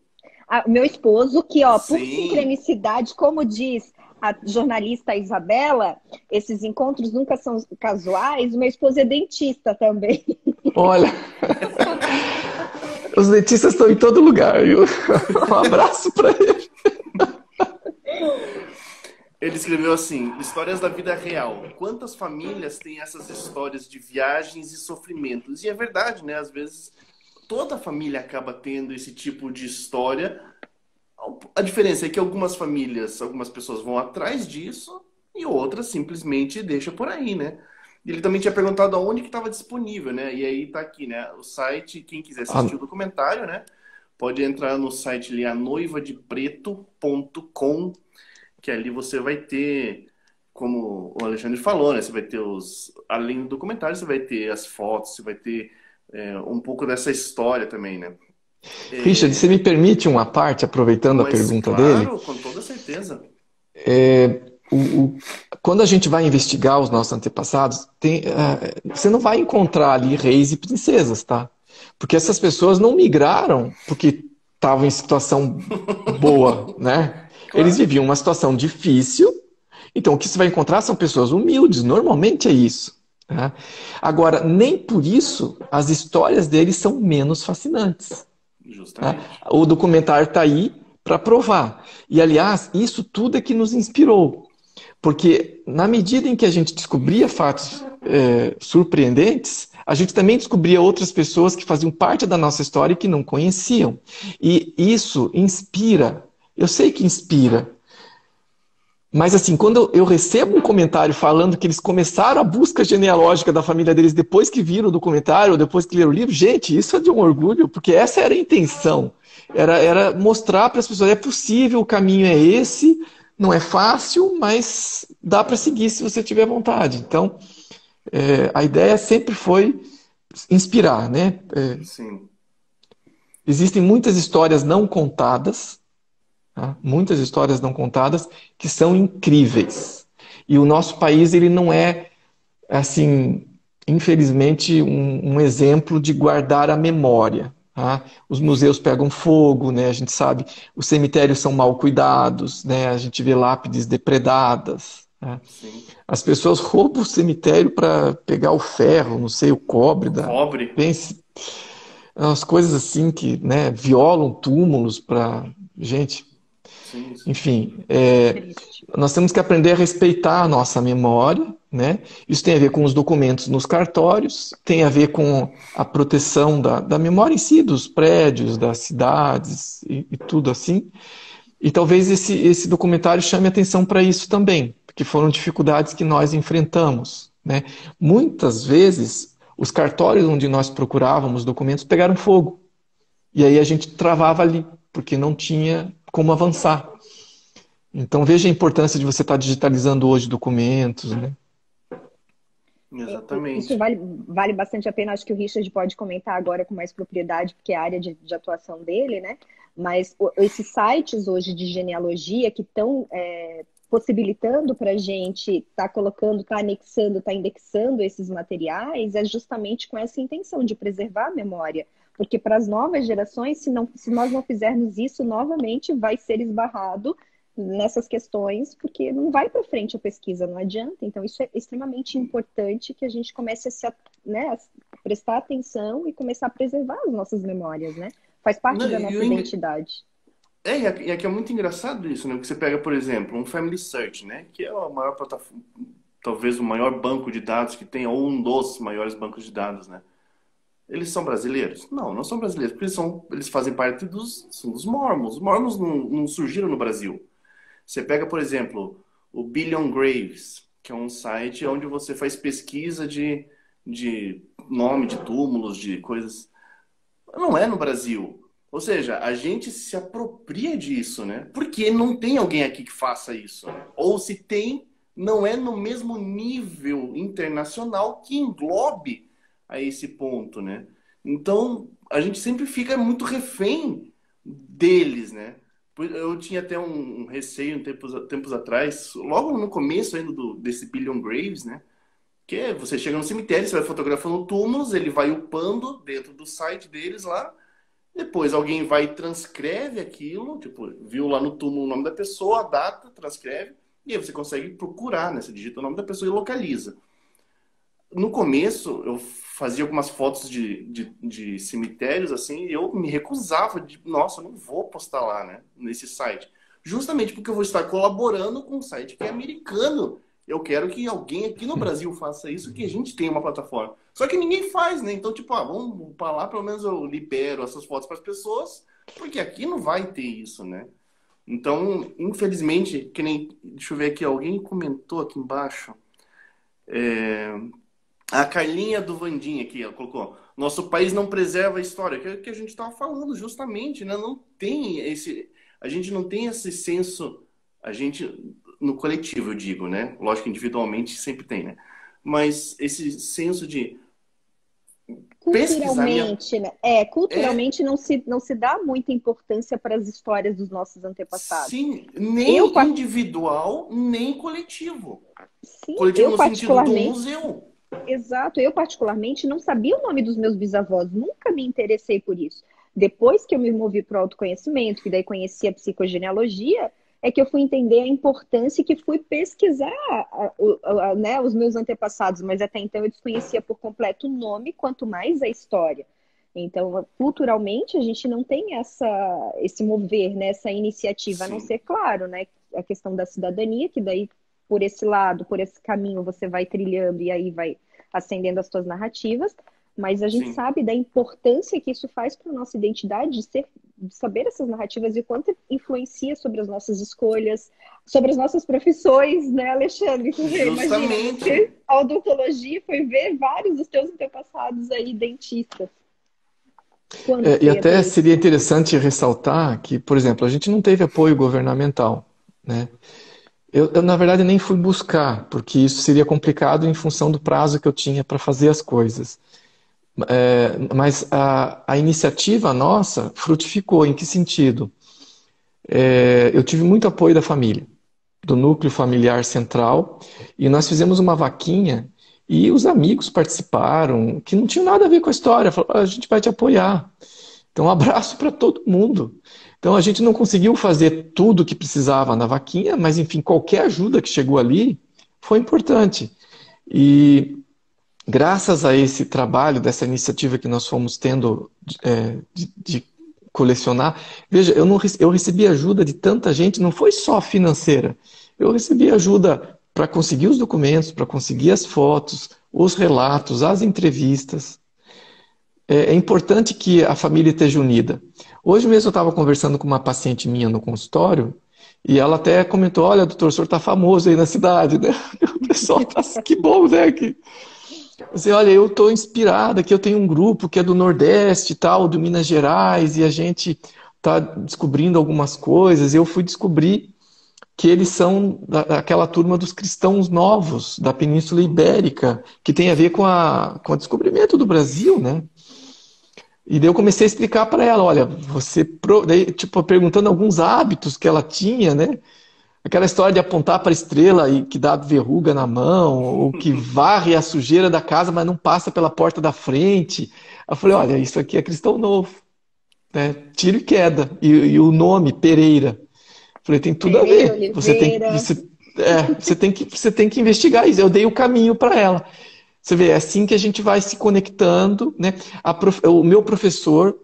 Meu esposo, que, ó, por Sim. sincronicidade, como diz a jornalista Isabela, esses encontros nunca são casuais. Meu esposo é dentista também. Olha, os dentistas estão em todo lugar, viu? Um abraço para ele. Ele escreveu assim: histórias da vida real. Quantas famílias têm essas histórias de viagens e sofrimentos? E é verdade, né? Às vezes toda família acaba tendo esse tipo de história. A diferença é que algumas famílias, algumas pessoas vão atrás disso e outras simplesmente deixam por aí, né? Ele também tinha perguntado aonde que estava disponível, né? E aí tá aqui, né? O site, quem quiser assistir o documentário, né? Pode entrar no site ali, anoivadepreto.com, que ali você vai ter, como o Alexandre falou, né? Você vai ter além do documentário, você vai ter as fotos, você vai ter um pouco dessa história também, né? Richard, você me permite uma parte, aproveitando a pergunta dele? Claro, com toda certeza. Quando a gente vai investigar os nossos antepassados, você não vai encontrar ali reis e princesas, tá? Porque essas pessoas não migraram porque estavam em situação boa, né? Claro. Eles viviam uma situação difícil, então o que você vai encontrar são pessoas humildes, normalmente é isso. Né? Agora, nem por isso as histórias deles são menos fascinantes. Justamente. O documentário está aí para provar. E, aliás, isso tudo é que nos inspirou. Porque, na medida em que a gente descobria fatos surpreendentes, a gente também descobria outras pessoas que faziam parte da nossa história e que não conheciam. E isso inspira. Eu sei que inspira. Mas, assim, quando eu recebo um comentário falando que eles começaram a busca genealógica da família deles depois que viram o documentário, ou depois que leram o livro, gente, isso é de um orgulho, porque essa era a intenção. Era mostrar para as pessoas, é possível, o caminho é esse, não é fácil, mas dá para seguir se você tiver vontade. Então, a ideia sempre foi inspirar, né? Sim. Existem muitas histórias não contadas, tá? Muitas histórias não contadas que são incríveis. E o nosso país, ele não é, assim, infelizmente, um exemplo de guardar a memória. Tá? Os museus pegam fogo, né? A gente sabe, os cemitérios são mal cuidados, né? A gente vê lápides depredadas. Tá? As pessoas roubam o cemitério para pegar o ferro, não sei, o cobre. Cobre. Pense, as coisas assim que, né, violam túmulos para... Gente... Sim. Enfim, nós temos que aprender a respeitar a nossa memória, né? Isso tem a ver com os documentos nos cartórios, tem a ver com a proteção da memória em si, dos prédios, das cidades e tudo assim. E talvez esse documentário chame atenção para isso também, porque foram dificuldades que nós enfrentamos, né? Muitas vezes, os cartórios onde nós procurávamos documentos pegaram fogo. E aí a gente travava ali, porque não tinha como avançar. Então veja a importância de você estar digitalizando hoje documentos, né? Exatamente. Isso vale bastante a pena. Acho que o Richard pode comentar agora com mais propriedade, porque é a área de atuação dele, né? Mas esses sites hoje de genealogia que estão possibilitando para a gente estar colocando, estar anexando, estar indexando esses materiais, é justamente com essa intenção de preservar a memória. Porque para as novas gerações, se nós não fizermos isso, novamente vai ser esbarrado nessas questões, porque não vai para frente a pesquisa, não adianta. Então, isso é extremamente importante que a gente comece a prestar atenção e começar a preservar as nossas memórias, né? Faz parte da nossa identidade. E aqui é muito engraçado isso, né? Porque você pega, por exemplo, um Family Search, né? Que é a maior plataforma, talvez o maior banco de dados que tem, ou um dos maiores bancos de dados, né? Eles são brasileiros? Não, não são brasileiros, porque eles fazem parte dos Mormons. Os Mormons não surgiram no Brasil. Você pega, por exemplo, o Billion Graves, que é um site onde você faz pesquisa de nome de túmulos, de coisas. Não é no Brasil. Ou seja, a gente se apropria disso, né? Porque não tem alguém aqui que faça isso. Ou se tem, não é no mesmo nível internacional que englobe a esse ponto, né? Então, a gente sempre fica muito refém deles, né? Eu tinha até um receio tempos atrás, logo no começo ainda desse Billion Graves, né? Que é, você chega no cemitério, você vai fotografando túmulos, ele vai upando dentro do site deles lá, depois alguém vai e transcreve aquilo, tipo, viu lá no túmulo o nome da pessoa, a data, transcreve, e aí você consegue procurar, né? Você digita o nome da pessoa e localiza. No começo, eu fazia algumas fotos de cemitérios, assim, e eu me recusava nossa, eu não vou postar lá, né, nesse site. Justamente porque eu vou estar colaborando com um site que é americano. Eu quero que alguém aqui no Brasil faça isso, que a gente tenha uma plataforma. Só que ninguém faz, né? Então, tipo, vamos para lá, pelo menos eu libero essas fotos para as pessoas, porque aqui não vai ter isso, né? Então, infelizmente, que nem... Deixa eu ver aqui, alguém comentou aqui embaixo. A Carlinha do Vandinha aqui, ela colocou: nosso país não preserva a história, que é o que a gente estava falando justamente, né? Não tem a gente não tem esse senso, a gente, no coletivo eu digo, né? Lógico que individualmente sempre tem, né? Mas esse senso de pesquisar Culturalmente, né? Culturalmente não se dá muita importância para as histórias dos nossos antepassados. Sim, nem individual, nem coletivo. Sim, coletivo no sentido do museu. Exato, eu particularmente não sabia o nome dos meus bisavós, nunca me interessei por isso. Depois que eu me movi para o autoconhecimento, que daí conheci a psicogenealogia, é que eu fui entender a importância e que fui pesquisar né, os meus antepassados, mas até então eu desconhecia por completo o nome, quanto mais a história. Então, culturalmente, a gente não tem esse mover, né, essa iniciativa, a não ser, claro, né, a questão da cidadania, que daí por esse lado, por esse caminho, você vai trilhando e aí vai acendendo as suas narrativas, mas a gente sabe da importância que isso faz para a nossa identidade, de saber essas narrativas e o quanto influencia sobre as nossas escolhas, sobre as nossas profissões, né, Alexandre? Justamente. Imagina, a odontologia foi ver vários dos teus antepassados aí, dentistas. E até seria interessante ressaltar que, por exemplo, a gente não teve apoio governamental, né? Eu, na verdade, nem fui buscar, porque isso seria complicado em função do prazo que eu tinha para fazer as coisas. Mas a iniciativa nossa frutificou. Em que sentido? Eu tive muito apoio da família, do núcleo familiar central, e nós fizemos uma vaquinha e os amigos participaram, que não tinham nada a ver com a história. Falaram: a gente vai te apoiar. Então, um abraço para todo mundo. Então, a gente não conseguiu fazer tudo o que precisava na vaquinha, mas, enfim, qualquer ajuda que chegou ali foi importante. E graças a esse trabalho, dessa iniciativa que nós fomos tendo de colecionar, veja, eu recebi ajuda de tanta gente, não foi só financeira. Eu recebi ajuda para conseguir os documentos, para conseguir as fotos, os relatos, as entrevistas. É importante que a família esteja unida. Hoje mesmo eu estava conversando com uma paciente minha no consultório e ela até comentou: olha, doutor, o senhor está famoso aí na cidade, né? O pessoal tá, que bom, né? Assim, olha, eu estou inspirada, que eu tenho um grupo que é do Nordeste e tal, do Minas Gerais, e a gente está descobrindo algumas coisas. Eu fui descobrir que eles são daquela turma dos cristãos novos, da Península Ibérica, que tem a ver com o descobrimento do Brasil, né? E daí eu comecei a explicar para ela: olha, daí, tipo, perguntando alguns hábitos que ela tinha, né? Aquela história de apontar para a estrela e que dá verruga na mão, ou que varre a sujeira da casa, mas não passa pela porta da frente. Eu falei: olha, isso aqui é cristão novo, né? Tiro e queda. E o nome, Pereira. Eu falei: tem tudo Pereira, a ver. Oliveira. Você tem que investigar isso. Eu dei o caminho para ela. Você vê, é assim que a gente vai se conectando, né? O meu professor,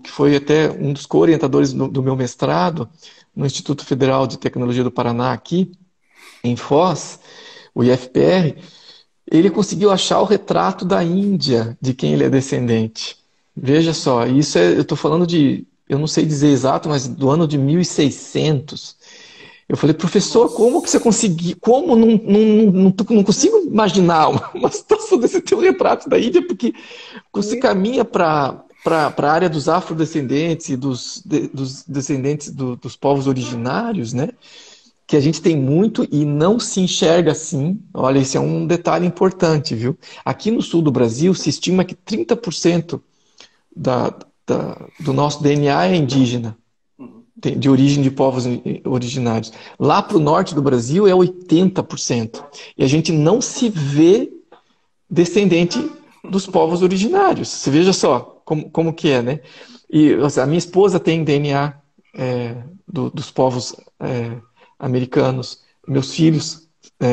que foi até um dos co-orientadores do meu mestrado, no Instituto Federal de Tecnologia do Paraná, aqui, em Foz, o IFPR, ele conseguiu achar o retrato da Índia, de quem ele é descendente. Veja só, isso eu estou falando eu não sei dizer exato, mas do ano de 1600. Eu falei: professor, como que você conseguiu? Como não consigo imaginar uma situação desse teu retrato da Índia, porque você caminha para a área dos afrodescendentes e dos descendentes dos povos originários, né? Que a gente tem muito e não se enxerga assim. Olha, esse é um detalhe importante, viu? Aqui no sul do Brasil se estima que 30% do nosso DNA é indígena. de origem de povos originários. Lá para o norte do Brasil é 80%. E a gente não se vê descendente dos povos originários. Você veja só como que é, né? E a minha esposa tem DNA dos povos americanos. Meus filhos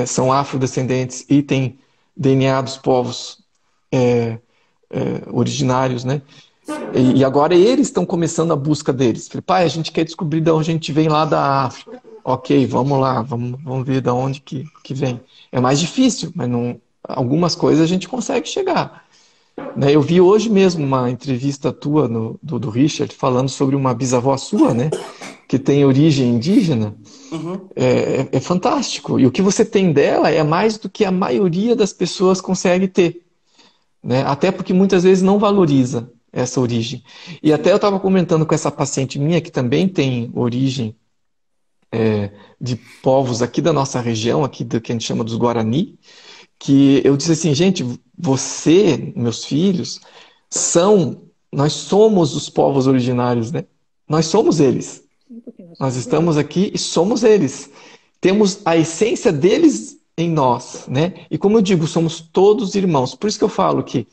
são afrodescendentes e têm DNA dos povos originários, né? E agora eles estão começando a busca deles. Falei, pai, a gente quer descobrir de onde a gente vem lá da África. Ok, vamos lá, vamos ver de onde que vem. É mais difícil, mas não, algumas coisas a gente consegue chegar. Né? Eu vi hoje mesmo uma entrevista tua do Richard falando sobre uma bisavó sua, né? Que tem origem indígena. Uhum. É fantástico. E o que você tem dela é mais do que a maioria das pessoas consegue ter. Né? Até porque muitas vezes não valoriza essa origem. E até eu estava comentando com essa paciente minha que também tem origem de povos aqui da nossa região, aqui do que a gente chama dos Guarani, que eu disse assim, gente, você, meus filhos, nós somos os povos originários, né? Nós somos eles. Nós estamos aqui e somos eles. Temos a essência deles em nós, né? E como eu digo, somos todos irmãos. Por isso que eu falo que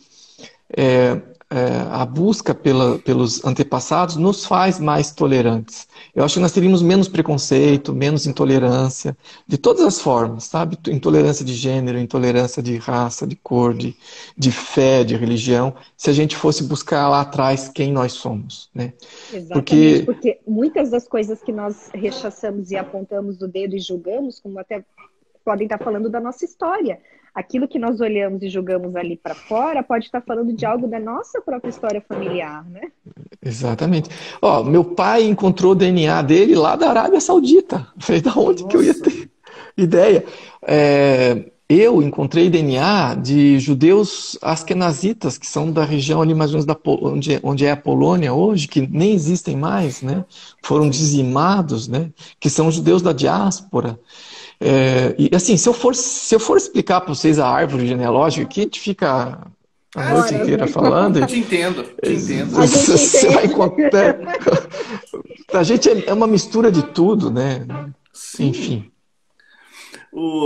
a busca pelos antepassados nos faz mais tolerantes. Eu acho que nós teríamos menos preconceito, menos intolerância, de todas as formas, sabe? Intolerância de gênero, intolerância de raça, de cor, de fé, de religião, se a gente fosse buscar lá atrás quem nós somos, né? Exatamente, porque muitas das coisas que nós rechaçamos e apontamos o dedo e julgamos, como até podem estar falando da nossa história. Aquilo que nós olhamos e julgamos ali para fora pode estar falando de algo da nossa própria história familiar, né? Exatamente. Ó, meu pai encontrou o DNA dele lá da Arábia Saudita. Eu falei, da onde que eu ia ter ideia? Eu encontrei DNA de judeus askenazitas, que são da região ali mais ou menos onde é a Polônia hoje, que nem existem mais, né? Foram dizimados, né? Que são judeus da diáspora. E assim, se eu for explicar para vocês a árvore genealógica, aqui a gente fica a noite inteira falando. Te entendo. Você vai encontrar. A gente é uma mistura de tudo, né? Sim. Enfim.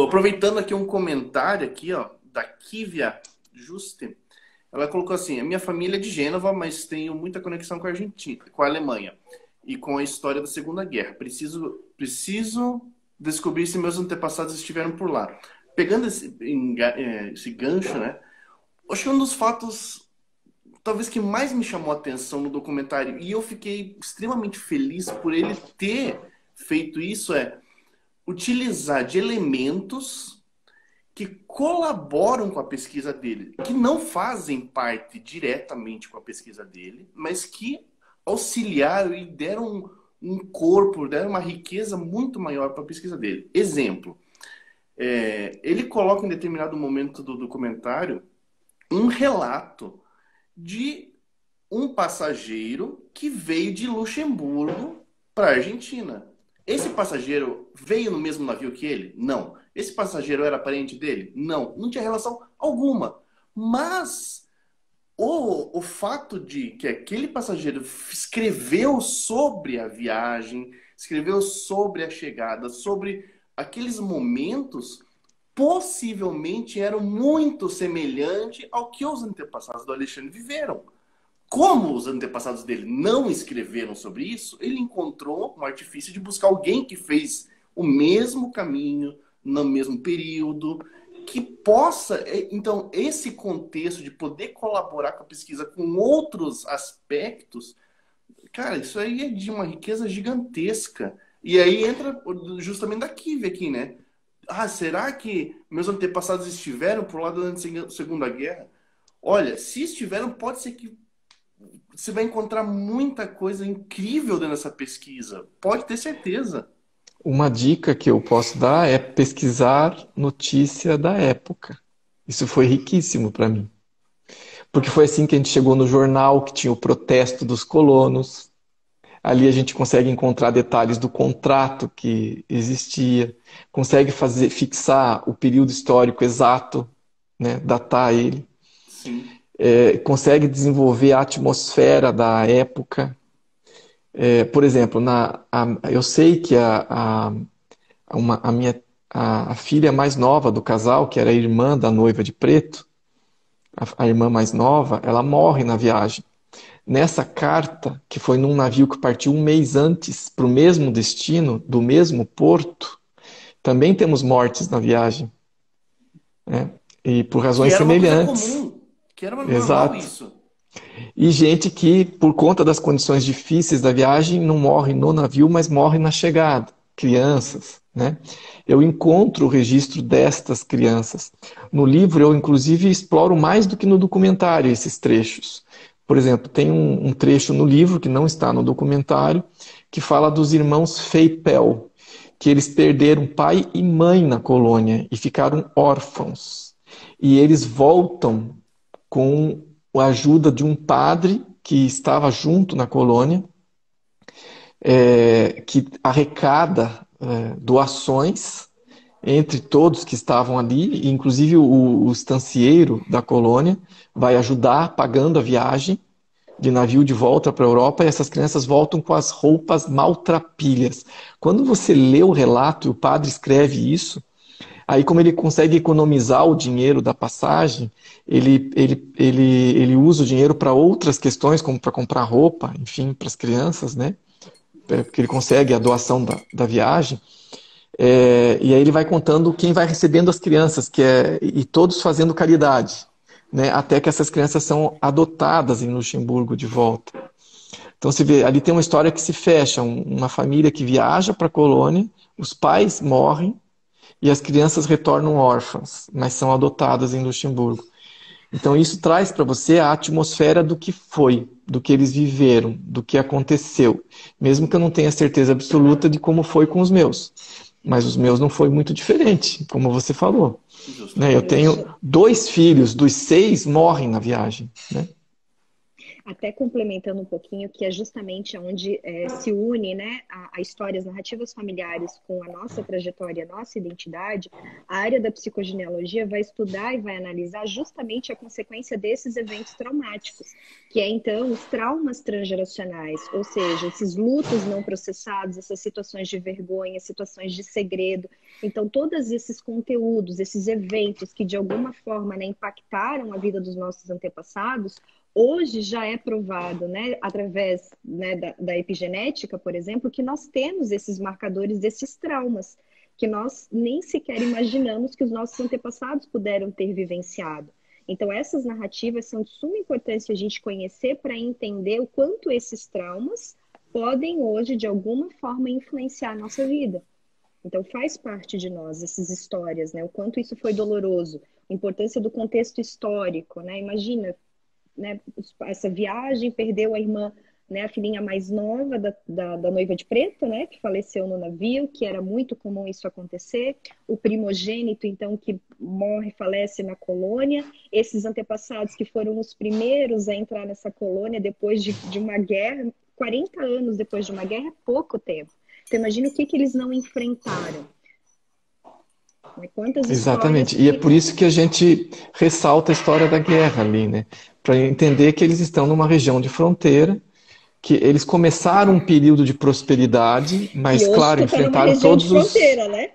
Aproveitando aqui um comentário aqui, ó, da Kivia Juste, ela colocou assim: a minha família é de Gênova, mas tenho muita conexão com a Argentina, com a Alemanha e com a história da Segunda Guerra. Preciso descobrir se meus antepassados estiveram por lá. Pegando esse gancho, né? Acho que um dos fatos, talvez que mais me chamou a atenção no documentário, e eu fiquei extremamente feliz por ele ter feito isso, utilizar de elementos que colaboram com a pesquisa dele, que não fazem parte diretamente com a pesquisa dele, mas que auxiliaram e deram um corpo, deram uma riqueza muito maior para a pesquisa dele. Exemplo, ele coloca em determinado momento do documentário um relato de um passageiro que veio de Luxemburgo para a Argentina. Esse passageiro veio no mesmo navio que ele? Não. Esse passageiro era parente dele? Não. Não tinha relação alguma. Mas o fato de que aquele passageiro escreveu sobre a viagem, escreveu sobre a chegada, sobre aqueles momentos, possivelmente eram muito semelhantes ao que os antepassados do Alexandre viveram. Como os antepassados dele não escreveram sobre isso, ele encontrou um artifício de buscar alguém que fez o mesmo caminho, no mesmo período, que possa... Então, esse contexto de poder colaborar com a pesquisa com outros aspectos, cara, isso aí é de uma riqueza gigantesca. E aí entra justamente da Kivia aqui, né? Será que meus antepassados estiveram por lá durante a Segunda Guerra? Olha, se estiveram, pode ser que você vai encontrar muita coisa incrível dentro dessa pesquisa. Pode ter certeza. Uma dica que eu posso dar é pesquisar notícia da época. Isso foi riquíssimo para mim. Porque foi assim que a gente chegou no jornal, que tinha o protesto dos colonos. Ali a gente consegue encontrar detalhes do contrato que existia, consegue fixar o período histórico exato, né, datar ele. Sim. Consegue desenvolver a atmosfera da época. Por exemplo, eu sei que a filha mais nova do casal, que era a irmã da noiva de preto, a irmã mais nova, ela morre na viagem. Nessa carta, que foi num navio que partiu um mês antes para o mesmo destino, do mesmo porto, também temos mortes na viagem, né? E por Que razões era uma coisa semelhantes. comum, que era normal Exato. isso. E gente que, por conta das condições difíceis da viagem, não morre no navio, mas morre na chegada. Crianças, né? Eu encontro o registro destas crianças. No livro, eu inclusive exploro mais do que no documentário esses trechos. Por exemplo, tem um trecho no livro, que não está no documentário, que fala dos irmãos Feipel, que eles perderam pai e mãe na colônia e ficaram órfãos. E eles voltam com a ajuda de um padre que estava junto na colônia, que arrecada doações entre todos que estavam ali, inclusive o estancieiro da colônia vai ajudar pagando a viagem de navio de volta para a Europa, e essas crianças voltam com as roupas maltrapilhas. Quando você lê o relato e o padre escreve isso, aí como ele consegue economizar o dinheiro da passagem, ele usa o dinheiro para outras questões, como para comprar roupa, enfim, para as crianças, né? Porque ele consegue a doação da viagem. E aí ele vai contando quem vai recebendo as crianças, e todos fazendo caridade, né? Até que essas crianças são adotadas em Luxemburgo de volta. Então você vê, ali tem uma história que se fecha, uma família que viaja para a colônia, os pais morrem e as crianças retornam órfãs, mas são adotadas em Luxemburgo. Então isso traz para você a atmosfera do que foi, do que eles viveram, do que aconteceu. Mesmo que eu não tenha certeza absoluta de como foi com os meus. Mas os meus não foi muito diferente, como você falou. Né? Eu tenho 2 filhos, dos 6 morrem na viagem. Né? Até complementando um pouquinho, que é justamente onde se une, né, a histórias, narrativas familiares com a nossa trajetória, a nossa identidade, a área da psicogenealogia vai estudar e vai analisar justamente a consequência desses eventos traumáticos, que é então os traumas transgeracionais, ou seja, esses lutos não processados, essas situações de vergonha, situações de segredo. Então, todos esses conteúdos, esses eventos que de alguma forma, né, impactaram a vida dos nossos antepassados, hoje já é provado, né, através, né, da epigenética, por exemplo, que nós temos esses marcadores desses traumas, que nós nem sequer imaginamos que os nossos antepassados puderam ter vivenciado. Então, essas narrativas são de suma importância a gente conhecer para entender o quanto esses traumas podem hoje, de alguma forma, influenciar a nossa vida. Então, faz parte de nós essas histórias, né, o quanto isso foi doloroso, a importância do contexto histórico, né, imagina, né, essa viagem, perdeu a irmã, né, a filhinha mais nova da noiva de preto, né, que faleceu no navio, que era muito comum isso acontecer, o primogênito, então, que morre, falece na colônia, esses antepassados que foram os primeiros a entrar nessa colônia depois de uma guerra, 40 anos depois de uma guerra é pouco tempo. Então, imagina o que eles não enfrentaram. Quantas Exatamente. E é por isso que a gente ressalta a história da guerra ali, né? Para entender que eles estão numa região de fronteira, que eles começaram um período de prosperidade, mas, claro, enfrentaram todos os... fronteira, né?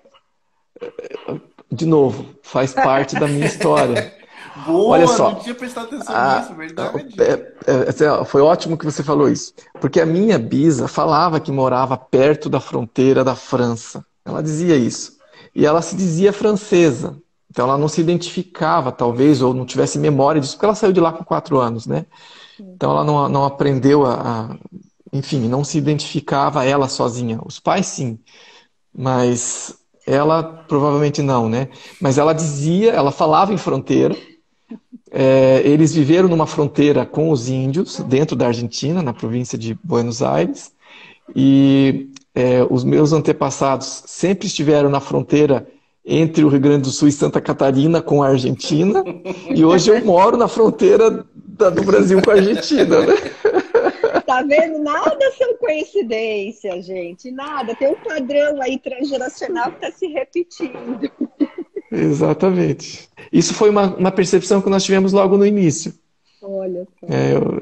De novo, faz parte da minha história. Boa, olha só, não tinha prestado atenção nisso, verdade. Foi ótimo que você falou isso, porque a minha bisa falava que morava perto da fronteira da França. Ela dizia isso. E ela se dizia francesa. Então ela não se identificava, talvez, ou não tivesse memória disso, porque ela saiu de lá com 4 anos, né? Então ela não aprendeu enfim, não se identificava ela sozinha. Os pais sim, mas ela provavelmente não, né? Mas ela dizia, ela falava em fronteira. Eles viveram numa fronteira com os índios, dentro da Argentina, na província de Buenos Aires. E os meus antepassados sempre estiveram na fronteira entre o Rio Grande do Sul e Santa Catarina com a Argentina. E hoje eu moro na fronteira do Brasil com a Argentina, né? Tá vendo? Nada são coincidências, gente. Nada. Tem um padrão aí transgeracional que está se repetindo. Exatamente. Isso foi uma percepção que nós tivemos logo no início. Olha só.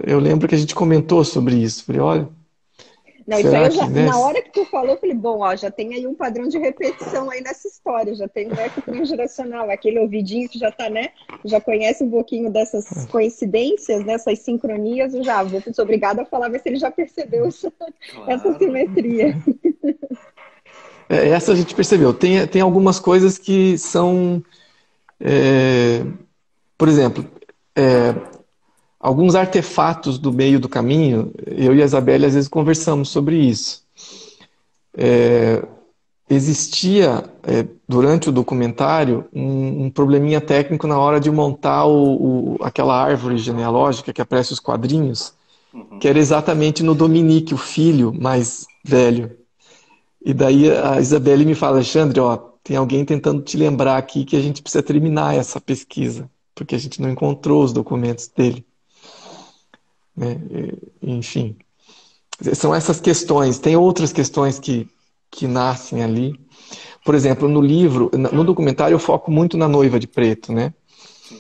Eu lembro que a gente comentou sobre isso. Falei, olha... Não, isso aí Será eu que, já, né? na hora que tu falou, eu falei, bom, ó, já tem aí um padrão de repetição aí nessa história, já tem um eco transgeracional, aquele ouvidinho que já tá, né, já conhece um pouquinho dessas coincidências, dessas sincronias, eu já vou, sou obrigada a falar, ver se ele já percebeu essa Claro. simetria. Essa a gente percebeu. Tem algumas coisas que são, é, por exemplo, é, alguns artefatos do meio do caminho, eu e a Isabelle às vezes conversamos sobre isso. Existia, durante o documentário, um probleminha técnico na hora de montar aquela árvore genealógica que aparece os quadrinhos, que Uhum. era exatamente no Dominique, o filho mais velho. E daí a Isabelle me fala, Alexandre, ó, tem alguém tentando te lembrar aqui que a gente precisa terminar essa pesquisa, porque a gente não encontrou os documentos dele, né? Enfim, são essas questões. Tem outras questões que nascem ali. Por exemplo, no livro, no documentário eu foco muito na noiva de preto, né? Sim.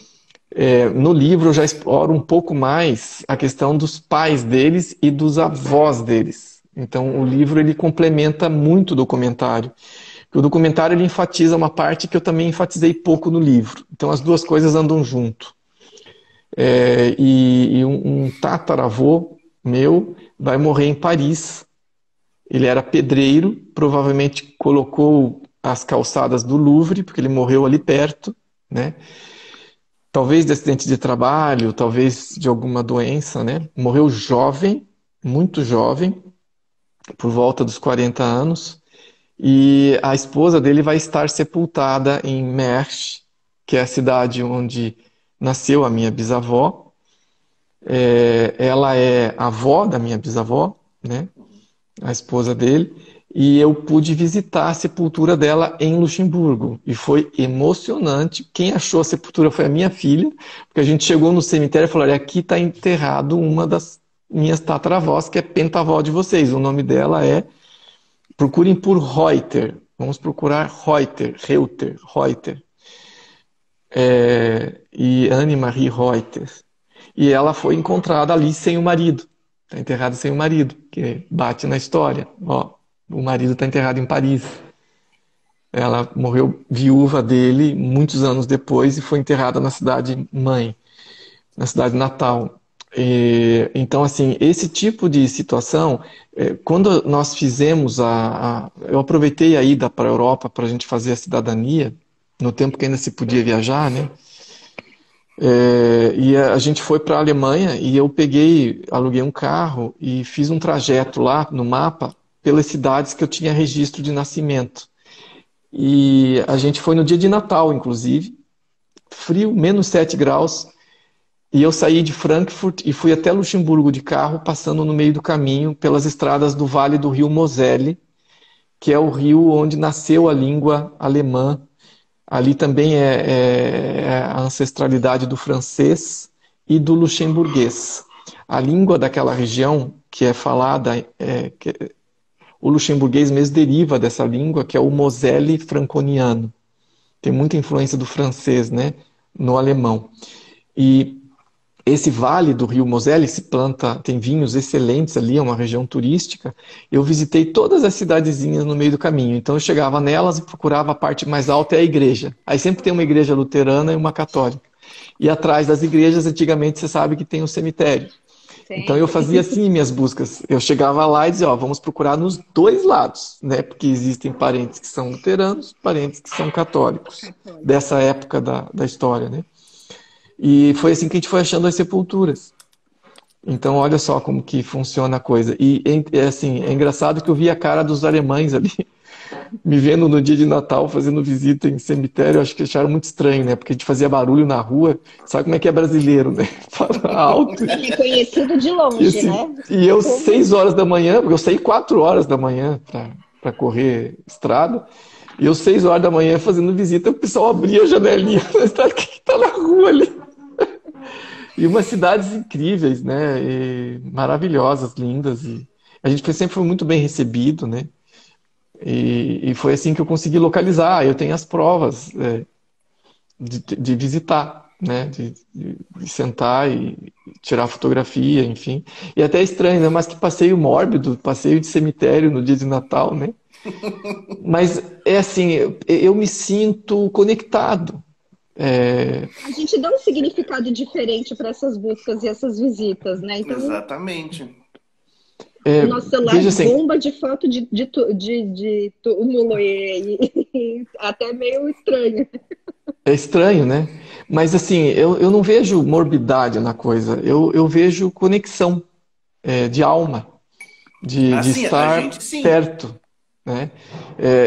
No livro eu já exploro um pouco mais a questão dos pais deles e dos avós deles. Então o livro ele complementa muito o documentário. O documentário ele enfatiza uma parte que eu também enfatizei pouco no livro. Então as duas coisas andam junto. E um tataravô meu vai morrer em Paris. Ele era pedreiro, provavelmente colocou as calçadas do Louvre, porque ele morreu ali perto, né? Talvez de acidente de trabalho, talvez de alguma doença, né? Morreu jovem, muito jovem, por volta dos 40 anos. E a esposa dele vai estar sepultada em Mersch, que é a cidade onde nasceu a minha bisavó. Ela é avó da minha bisavó, né? A esposa dele. E eu pude visitar a sepultura dela em Luxemburgo. E foi emocionante. Quem achou a sepultura foi a minha filha, porque a gente chegou no cemitério e falou: olha, aqui está enterrado uma das minhas tataravós, que é pentavó de vocês. O nome dela é. Procurem por Reuter. Vamos procurar Reuter. E Anne-Marie Reuter. E ela foi encontrada ali sem o marido. Está enterrada sem o marido, que bate na história. Ó, o marido está enterrado em Paris. Ela morreu viúva dele muitos anos depois e foi enterrada na cidade mãe, na cidade natal. Então, assim, esse tipo de situação, quando nós fizemos eu aproveitei a ida para a Europa para a gente fazer a cidadania, no tempo que ainda se podia viajar, né? E a gente foi para a Alemanha e eu aluguei um carro e fiz um trajeto lá no mapa pelas cidades que eu tinha registro de nascimento. E a gente foi no dia de Natal, inclusive, frio, -7 graus. E eu saí de Frankfurt e fui até Luxemburgo de carro, passando no meio do caminho pelas estradas do Vale do Rio Moselle, que é o rio onde nasceu a língua alemã. Ali também é a ancestralidade do francês e do luxemburguês. A língua daquela região que é falada, o luxemburguês mesmo deriva dessa língua, que é o Moselle franconiano. Tem muita influência do francês, né, no alemão. E esse vale do rio Moselle se planta, tem vinhos excelentes ali, é uma região turística. Eu visitei todas as cidadezinhas no meio do caminho. Então eu chegava nelas e procurava a parte mais alta, é a igreja. Aí sempre tem uma igreja luterana e uma católica. E atrás das igrejas, antigamente, você sabe que tem um cemitério. Então eu fazia assim minhas buscas. Eu chegava lá e dizia, ó, vamos procurar nos dois lados, né? Porque existem parentes que são luteranos, parentes que são católicos. Dessa época da história, né? E foi assim que a gente foi achando as sepulturas. Então, olha só como que funciona a coisa. E assim, é engraçado que eu vi a cara dos alemães ali, me vendo no dia de Natal, fazendo visita em cemitério. Acho que acharam muito estranho, né? Porque a gente fazia barulho na rua. Sabe como é que é brasileiro, né? Fala alto. É reconhecido de longe, E, assim, né? e eu, 6 horas da manhã, porque eu saí 4 horas da manhã para correr estrada. E eu, 6 horas da manhã, fazendo visita, o pessoal abria a janelinha. O que está na rua ali? E umas cidades incríveis, né? E maravilhosas, lindas. E a gente sempre foi muito bem recebido, né? E foi assim que eu consegui localizar. Eu tenho as provas de visitar. né? De sentar e tirar fotografia, enfim. E até é estranho, né? Mas que passeio mórbido, passeio de cemitério no dia de Natal, né? Mas é assim, eu me sinto conectado. A gente dá um significado diferente para essas buscas e essas visitas, né? Então, Exatamente. o nosso celular Veja assim, bomba de foto de túmulo e até meio estranho. é estranho, né? Mas assim, eu não vejo morbidade na coisa, eu vejo conexão, de alma, de Assim, a estar gente sim. perto, né?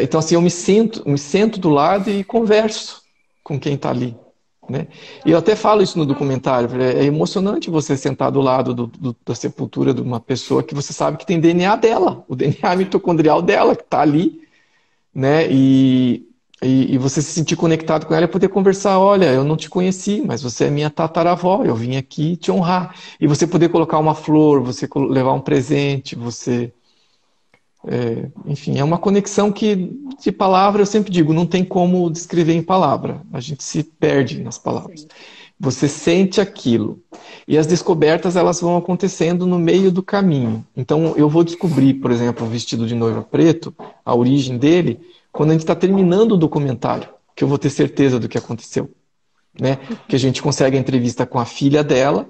Então assim, eu me sento do lado e converso com quem está ali, né? E eu até falo isso no documentário, é emocionante você sentar do lado da sepultura de uma pessoa que você sabe que tem DNA dela, o DNA mitocondrial dela que está ali, né? E você se sentir conectado com ela e poder conversar, olha, eu não te conheci, mas você é minha tataravó, eu vim aqui te honrar. E você poder colocar uma flor, você levar um presente, enfim, é uma conexão que, de palavra, eu sempre digo, não tem como descrever em palavra. A gente se perde nas palavras. Sim. Você sente aquilo. E as descobertas, elas vão acontecendo no meio do caminho. Então, eu vou descobrir, por exemplo, o vestido de noiva preto, a origem dele, quando a gente está terminando o documentário, que eu vou ter certeza do que aconteceu, né? Que a gente consegue a entrevista com a filha dela,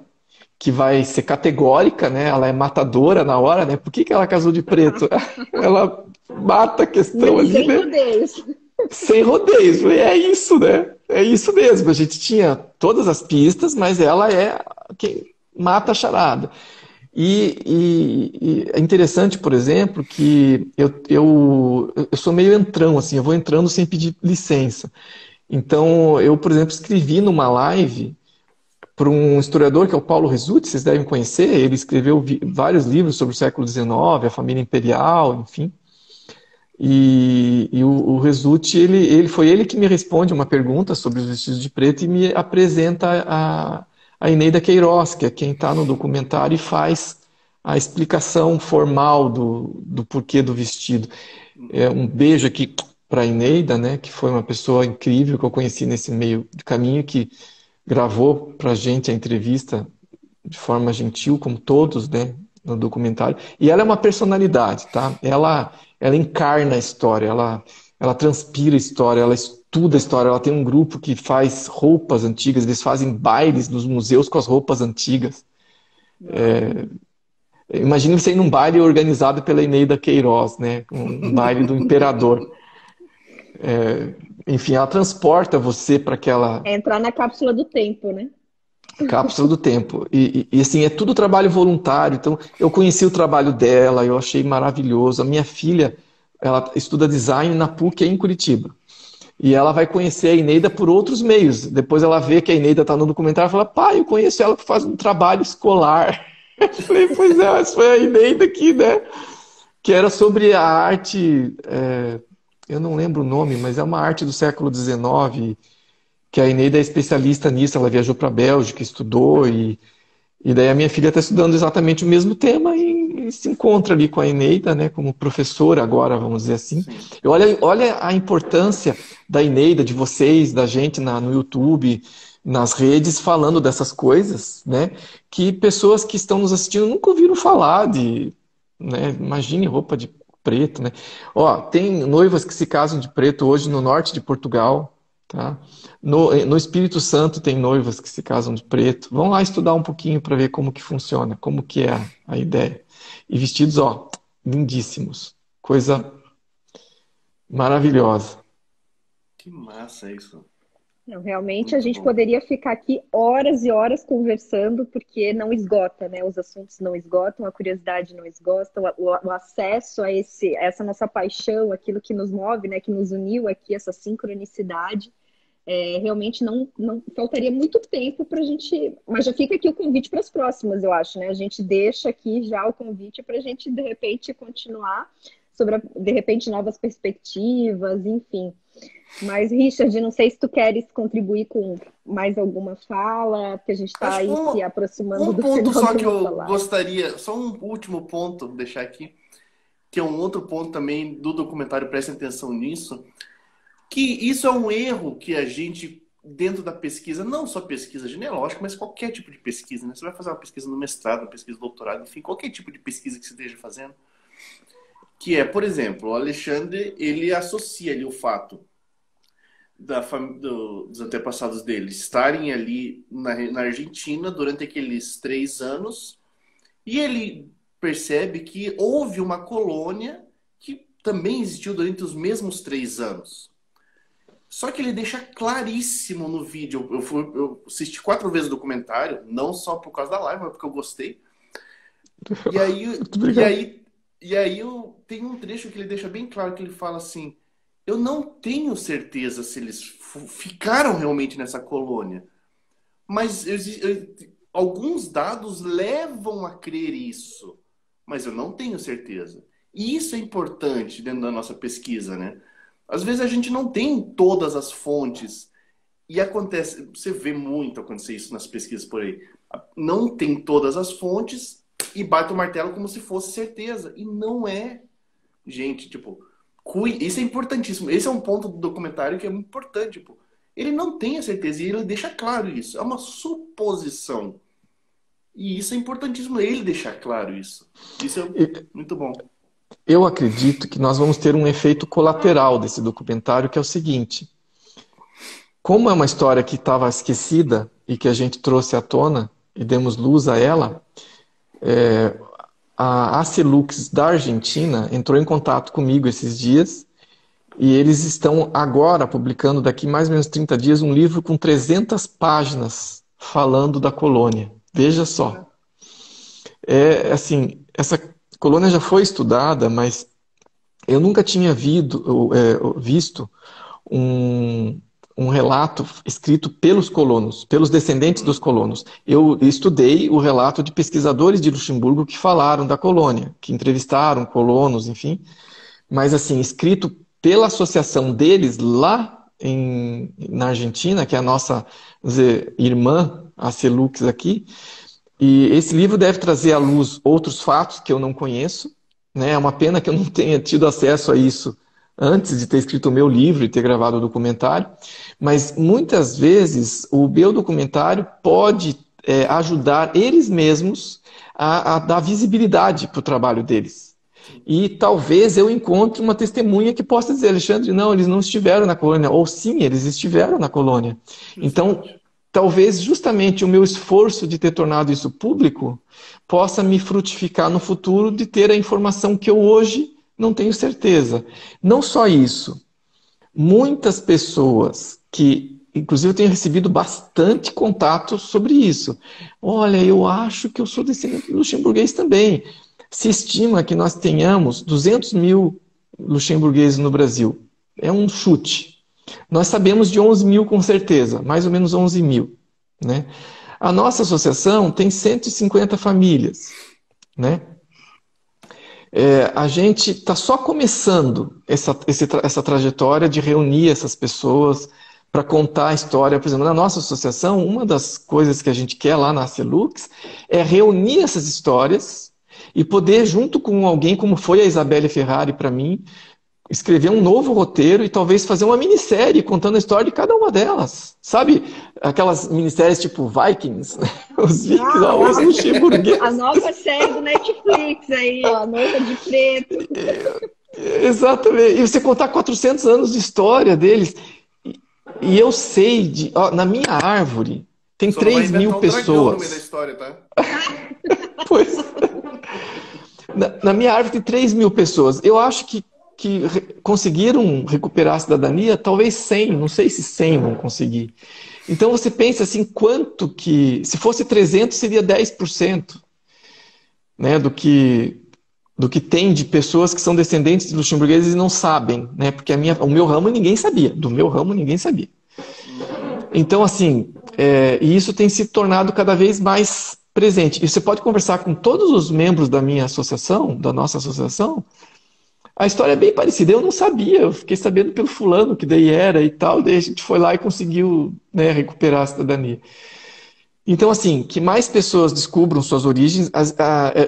que vai ser categórica, né? Ela é matadora na hora, né? Por que ela casou de preto? Ela mata a questão ali, Sem né? rodeios. Sem rodeios. É isso, né? É isso mesmo. A gente tinha todas as pistas, mas ela é quem mata a charada. E é interessante, por exemplo, que eu sou meio entrão, assim, eu vou entrando sem pedir licença. Então, eu, por exemplo, escrevi numa live para um historiador que é o Paulo Resutti, vocês devem conhecer, ele escreveu vários livros sobre o século XIX, a família imperial, enfim. E o Resutti, foi ele que me responde uma pergunta sobre os vestidos de preto e me apresenta a Eneida Queiroz, que é quem está no documentário e faz a explicação formal do porquê do vestido. Um beijo aqui para a Eneida, né, que foi uma pessoa incrível que eu conheci nesse meio de caminho, que gravou para a gente a entrevista de forma gentil, como todos, né, no documentário. E ela é uma personalidade, tá? Ela encarna a história, ela transpira a história, ela estuda a história. Ela tem um grupo que faz roupas antigas, eles fazem bailes nos museus com as roupas antigas. Imagine você ir num baile organizado pela Eneida Queiroz, né? Um baile do imperador. Enfim, ela transporta você para aquela É entrar na cápsula do tempo, né? cápsula do tempo. E assim, é tudo trabalho voluntário. Então, eu conheci o trabalho dela, eu achei maravilhoso. A minha filha, ela estuda design na PUC em Curitiba. E ela vai conhecer a Eneida por outros meios. Depois ela vê que a Eneida está no documentário e fala, pai, eu conheço ela que faz um trabalho escolar. Eu falei, pois é, mas foi a Eneida aqui, né? Que era sobre a arte, eu não lembro o nome, mas é uma arte do século XIX, que a Eneida é especialista nisso, ela viajou para a Bélgica, estudou, e daí a minha filha está estudando exatamente o mesmo tema e se encontra ali com a Eneida, né, como professora agora, vamos dizer assim. E olha a importância da Eneida, de vocês, da gente no YouTube, nas redes, falando dessas coisas, né, que pessoas que estão nos assistindo nunca ouviram falar né, imagine roupa de preto, né. Ó, tem noivas que se casam de preto hoje no norte de Portugal, tá? No Espírito Santo tem noivas que se casam de preto. Vão lá estudar um pouquinho para ver como que funciona, como que é a ideia. E vestidos, ó, lindíssimos. Coisa maravilhosa. Que massa isso. Não, realmente a Muito gente bom. poderia ficar aqui horas e horas conversando, porque não esgota, né? Os assuntos não esgotam, a curiosidade não esgota, o acesso a essa nossa paixão, aquilo que nos move, né? Que nos uniu aqui, essa sincronicidade. Realmente não faltaria muito tempo para a gente. Mas já fica aqui o convite para as próximas, eu acho, né? A gente deixa aqui já o convite para a gente, de repente, continuar sobre, de repente, novas perspectivas, enfim. Mas, Richard, não sei se tu queres contribuir com mais alguma fala, porque a gente está Acho que aí se aproximando um do ponto final só da que nossa eu live. gostaria, só um último ponto, deixar aqui, que é um outro ponto também do documentário, prestem atenção nisso, que isso é um erro que a gente dentro da pesquisa, não só pesquisa genealógica, mas qualquer tipo de pesquisa, né? Você vai fazer uma pesquisa no mestrado, uma pesquisa no doutorado, enfim, qualquer tipo de pesquisa que você esteja fazendo. Que é, por exemplo, o Alexandre, ele associa ali o fato dos antepassados dele estarem ali na Argentina durante aqueles 3 anos, e ele percebe que houve uma colônia que também existiu durante os mesmos 3 anos. Só que ele deixa claríssimo no vídeo. Eu assisti 4 vezes o documentário, não só por causa da live, mas porque eu gostei. E aí tem um trecho que ele deixa bem claro, que ele fala assim: eu não tenho certeza se eles ficaram realmente nessa colônia, mas alguns dados levam a crer isso, mas eu não tenho certeza. E isso é importante dentro da nossa pesquisa, né? Às vezes a gente não tem todas as fontes, e acontece, você vê muito acontecer isso nas pesquisas por aí. Não tem todas as fontes e bate o martelo como se fosse certeza. E não é. Gente, tipo, isso é importantíssimo. Esse é um ponto do documentário que é muito importante. Tipo, ele não tem a certeza e ele deixa claro isso. É uma suposição. E isso é importantíssimo, ele deixar claro isso. Isso é muito bom. Eu acredito que nós vamos ter um efeito colateral desse documentário, que é o seguinte. Como é uma história que estava esquecida e que a gente trouxe à tona e demos luz a ela, a Acelux da Argentina entrou em contato comigo esses dias e eles estão agora publicando, daqui mais ou menos 30 dias, um livro com 300 páginas falando da colônia. Veja só. Assim, essa colônia já foi estudada, mas eu nunca tinha visto um relato escrito pelos colonos, pelos descendentes dos colonos. Eu estudei o relato de pesquisadores de Luxemburgo que falaram da colônia, que entrevistaram colonos, enfim, mas assim, escrito pela associação deles lá na Argentina, que é a nossa, vamos dizer, irmã, a Celux aqui, e esse livro deve trazer à luz outros fatos que eu não conheço, né? É uma pena que eu não tenha tido acesso a isso antes de ter escrito o meu livro e ter gravado o documentário, mas muitas vezes o meu documentário pode ajudar eles mesmos a dar visibilidade para o trabalho deles. E talvez eu encontre uma testemunha que possa dizer: Alexandre, não, eles não estiveram na colônia, ou sim, eles estiveram na colônia. Então, talvez justamente o meu esforço de ter tornado isso público possa me frutificar no futuro de ter a informação que eu hoje não tenho certeza. Não só isso, muitas pessoas que, inclusive eu tenho recebido bastante contato sobre isso. Olha, eu acho que eu sou descendente luxemburguês também. Se estima que nós tenhamos 200 mil luxemburgueses no Brasil. É um chute. Nós sabemos de 11 mil com certeza, mais ou menos 11 mil. Né? A nossa associação tem 150 famílias. Né? A gente está só começando essa trajetória de reunir essas pessoas para contar a história. Por exemplo, na nossa associação, uma das coisas que a gente quer lá na Celux é reunir essas histórias e poder, junto com alguém como foi a Isabelle Ferrari para mim, escrever um novo roteiro e talvez fazer uma minissérie contando a história de cada uma delas. Sabe? Aquelas minisséries tipo Vikings, né? Os Vikings, os luxemburgueses. A nova série do Netflix aí, ó, a Noiva de Preto. Exatamente. E você contar 400 anos de história deles. E eu sei, na minha árvore, tem 3 mil pessoas. No meio da história, tá? Pois. Na minha árvore tem 3 mil pessoas. Eu acho que conseguiram recuperar a cidadania, talvez 100, não sei se 100 vão conseguir. Então você pensa assim, quanto que, se fosse 300 seria 10%, né, do que tem de pessoas que são descendentes de luxemburgueses e não sabem, né, porque o meu ramo ninguém sabia, do meu ramo ninguém sabia. Então assim, e isso tem se tornado cada vez mais presente. E você pode conversar com todos os membros da minha associação, da nossa associação. A história é bem parecida. Eu não sabia, eu fiquei sabendo pelo fulano que daí era e tal, daí a gente foi lá e conseguiu, né, recuperar a cidadania. Então, assim, que mais pessoas descubram suas origens.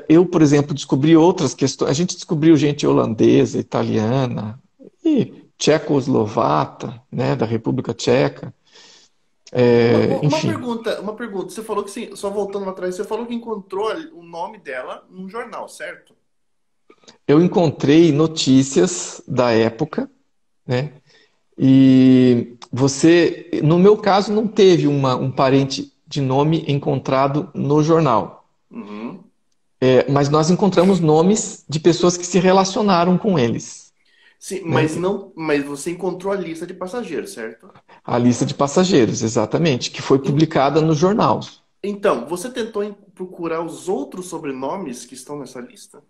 Eu, por exemplo, descobri outras questões. A gente descobriu gente holandesa, italiana e tchecoslovata, né, da República Tcheca. Enfim. Uma pergunta. Você falou que, só voltando atrás, você falou que encontrou o nome dela num jornal, certo? Eu encontrei notícias da época, né? E no meu caso, não teve um parente de nome encontrado no jornal. Uhum. Mas nós encontramos nomes de pessoas que se relacionaram com eles, Sim, né? mas você encontrou a lista de passageiros, certo? A lista de passageiros, exatamente, que foi En- publicada no jornal. Então, você tentou procurar os outros sobrenomes que estão nessa lista?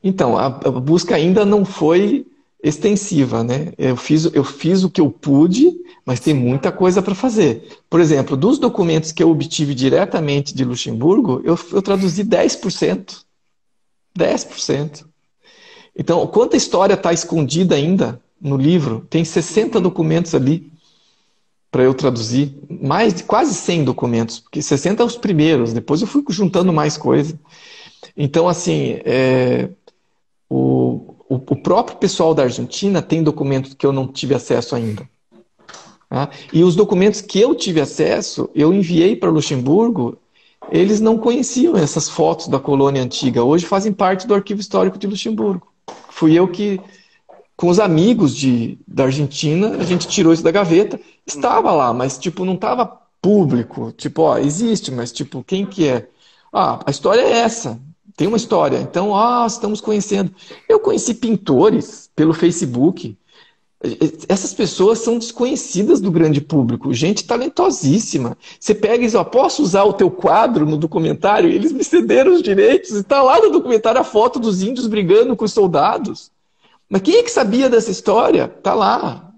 Então, a busca ainda não foi extensiva, né? Eu fiz o que eu pude, mas tem Sim. muita coisa para fazer. Por exemplo, dos documentos que eu obtive diretamente de Luxemburgo, eu traduzi 10%. 10%. Então, quanta história está escondida ainda no livro? Tem 60 Uhum. documentos ali para eu traduzir. Mais de quase 100 documentos, porque 60 são os primeiros, depois eu fui juntando Sim. mais coisa. Então, assim, o próprio pessoal da Argentina tem documentos que eu não tive acesso ainda. Tá? E os documentos que eu tive acesso, eu enviei para Luxemburgo, eles não conheciam essas fotos da colônia antiga. Hoje fazem parte do Arquivo Histórico de Luxemburgo. Fui eu que, com os amigos da Argentina, a gente tirou isso da gaveta. Estava Uhum. lá, mas tipo, não estava público. Tipo, ó, existe, mas tipo, quem que é? Ah, a história é essa. Tem uma história. Então, estamos conhecendo. Eu conheci pintores pelo Facebook. Essas pessoas são desconhecidas do grande público, gente talentosíssima. Você pega e diz, ó, posso usar o teu quadro no documentário? Eles me cederam os direitos. Está lá no documentário a foto dos índios brigando com os soldados. Mas quem é que sabia dessa história? Tá lá.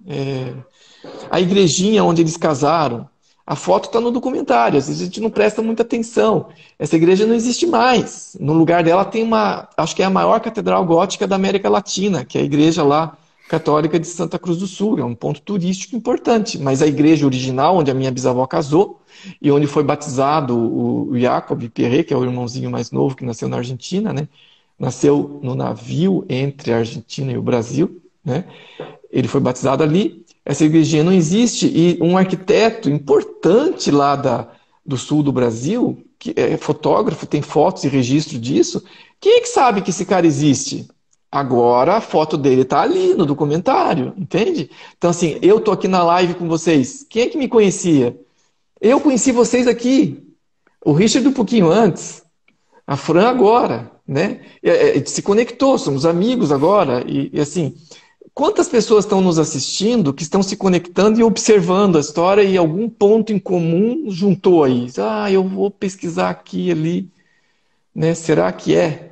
A igrejinha onde eles casaram. A foto está no documentário. Às vezes a gente não presta muita atenção. Essa igreja não existe mais. No lugar dela tem acho que é a maior catedral gótica da América Latina, que é a igreja lá católica de Santa Cruz do Sul. É um ponto turístico importante. Mas a igreja original, onde a minha bisavó casou, e onde foi batizado o Jacob Pierre, que é o irmãozinho mais novo que nasceu na Argentina, né? Nasceu no navio entre a Argentina e o Brasil, né? Ele foi batizado ali. Essa igrejinha não existe. E um arquiteto importante lá do sul do Brasil, que é fotógrafo, tem fotos e registro disso. Quem é que sabe que esse cara existe? Agora a foto dele está ali no documentário, entende? Então, assim, Sim. eu tô aqui na live com vocês. Quem é que me conhecia? Eu conheci vocês aqui. O Richard um pouquinho antes. A Fran agora, né? Se conectou, somos amigos agora. E assim, quantas pessoas estão nos assistindo que estão se conectando e observando a história e algum ponto em comum juntou aí? Eu vou pesquisar aqui e ali, né? Será que é?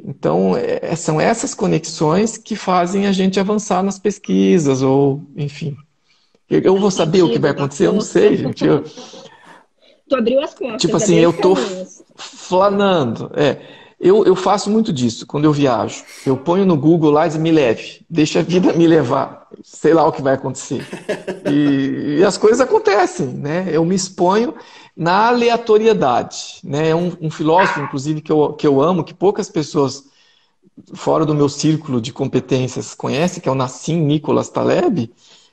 Então, são essas conexões que fazem a gente avançar nas pesquisas, ou, enfim. Eu Dá vou saber o que vai sentido, dá acontecer? Eu não força. sei, gente. Tu abriu as Tipo portas, assim, abriu eu os tô caminhos. flanando. Eu faço muito disso quando eu viajo. Eu ponho no Google lá e diz, me leve, deixa a vida me levar. Sei lá o que vai acontecer. E as coisas acontecem, né? Eu me exponho na aleatoriedade, né? É um filósofo, inclusive, que eu amo, que poucas pessoas fora do meu círculo de competências conhecem, que é o Nassim Nicholas Taleb,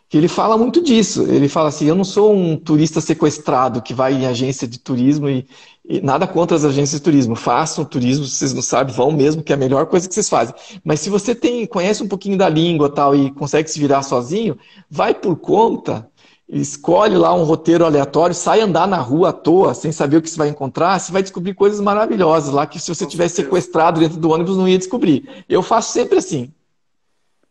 que ele fala muito disso. Ele fala assim, eu não sou um turista sequestrado que vai em agência de turismo e nada contra as agências de turismo. Façam turismo, se vocês não sabem, vão mesmo, que é a melhor coisa que vocês fazem. Mas se você conhece um pouquinho da língua tal e consegue se virar sozinho, vai por conta, escolhe lá um roteiro aleatório, sai andar na rua à toa, sem saber o que você vai encontrar, você vai descobrir coisas maravilhosas lá que se você Com tivesse certeza. sequestrado dentro do ônibus não ia descobrir. Eu faço sempre assim.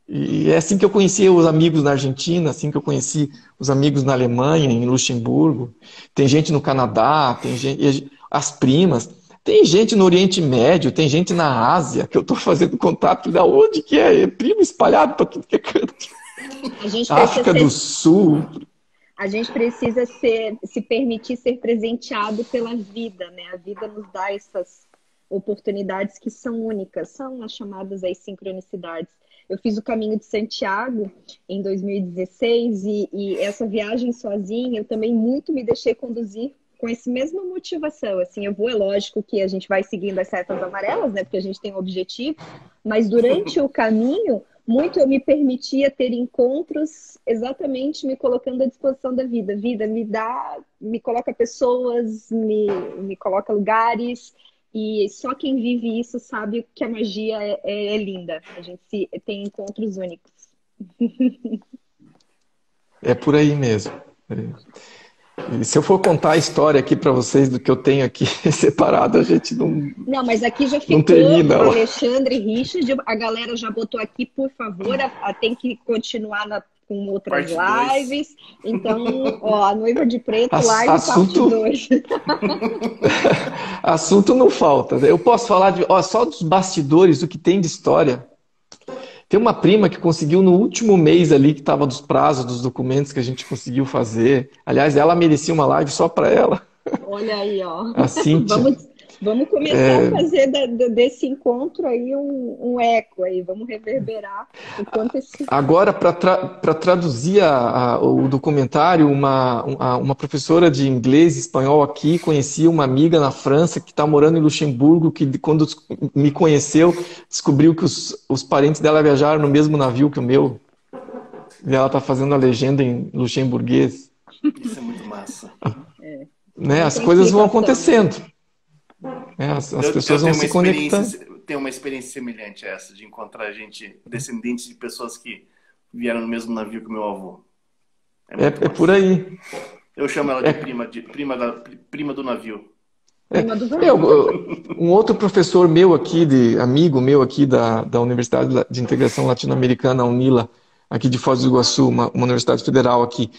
E é assim que eu conheci os amigos na Argentina, assim que eu conheci os amigos na Alemanha, em Luxemburgo. Tem gente no Canadá, tem gente, as primas. Tem gente no Oriente Médio, tem gente na Ásia, que eu estou fazendo contato da onde que é? É primo espalhado para tudo que é canto. A gente precisa África do ser, Sul. a gente precisa se permitir ser presenteado pela vida, né? A vida nos dá essas oportunidades que são únicas, são as chamadas aí sincronicidades. Eu fiz o Caminho de Santiago em 2016 e essa viagem sozinha eu também muito me deixei conduzir com essa mesma motivação. Assim, eu vou, é lógico que a gente vai seguindo as setas amarelas, né? Porque a gente tem um objetivo, mas durante o caminho muito eu me permitia ter encontros exatamente me colocando à disposição da vida. Vida me coloca pessoas, me coloca lugares, e só quem vive isso sabe que a magia é linda. A gente tem encontros únicos. É por aí mesmo. E se eu for contar a história aqui para vocês do que eu tenho aqui separado, a gente não. Não, mas aqui já não ficou termina. Alexandre Richard, a galera já botou aqui, por favor, tem que continuar com outras lives. Então, ó, a Noiva de Preto, live assunto... parte 2. Assunto não falta. Eu posso falar só dos bastidores, o que tem de história. Tem uma prima que conseguiu no último mês ali, que estava dos prazos dos documentos que a gente conseguiu fazer. Aliás, ela merecia uma live só para ela. Olha aí, ó. A Cíntia. Vamos começar a fazer desse encontro aí um eco aí. Vamos reverberar o quanto esse... Agora, para traduzir o documentário, uma professora de inglês e espanhol aqui conhecia uma amiga na França que está morando em Luxemburgo, que quando me conheceu, descobriu que os parentes dela viajaram no mesmo navio que o meu. E ela está fazendo a legenda em luxemburguês. Isso é muito massa. Né? As coisas vão acontecendo. As pessoas vão se conectando. Tem uma experiência semelhante a essa, de encontrar gente, descendentes de pessoas que vieram no mesmo navio que o meu avô. É por aí. Eu chamo ela de prima do navio. Um outro professor meu aqui, amigo meu aqui da Universidade de Integração Latino-Americana, a UNILA, aqui de Foz do Iguaçu, uma universidade federal aqui.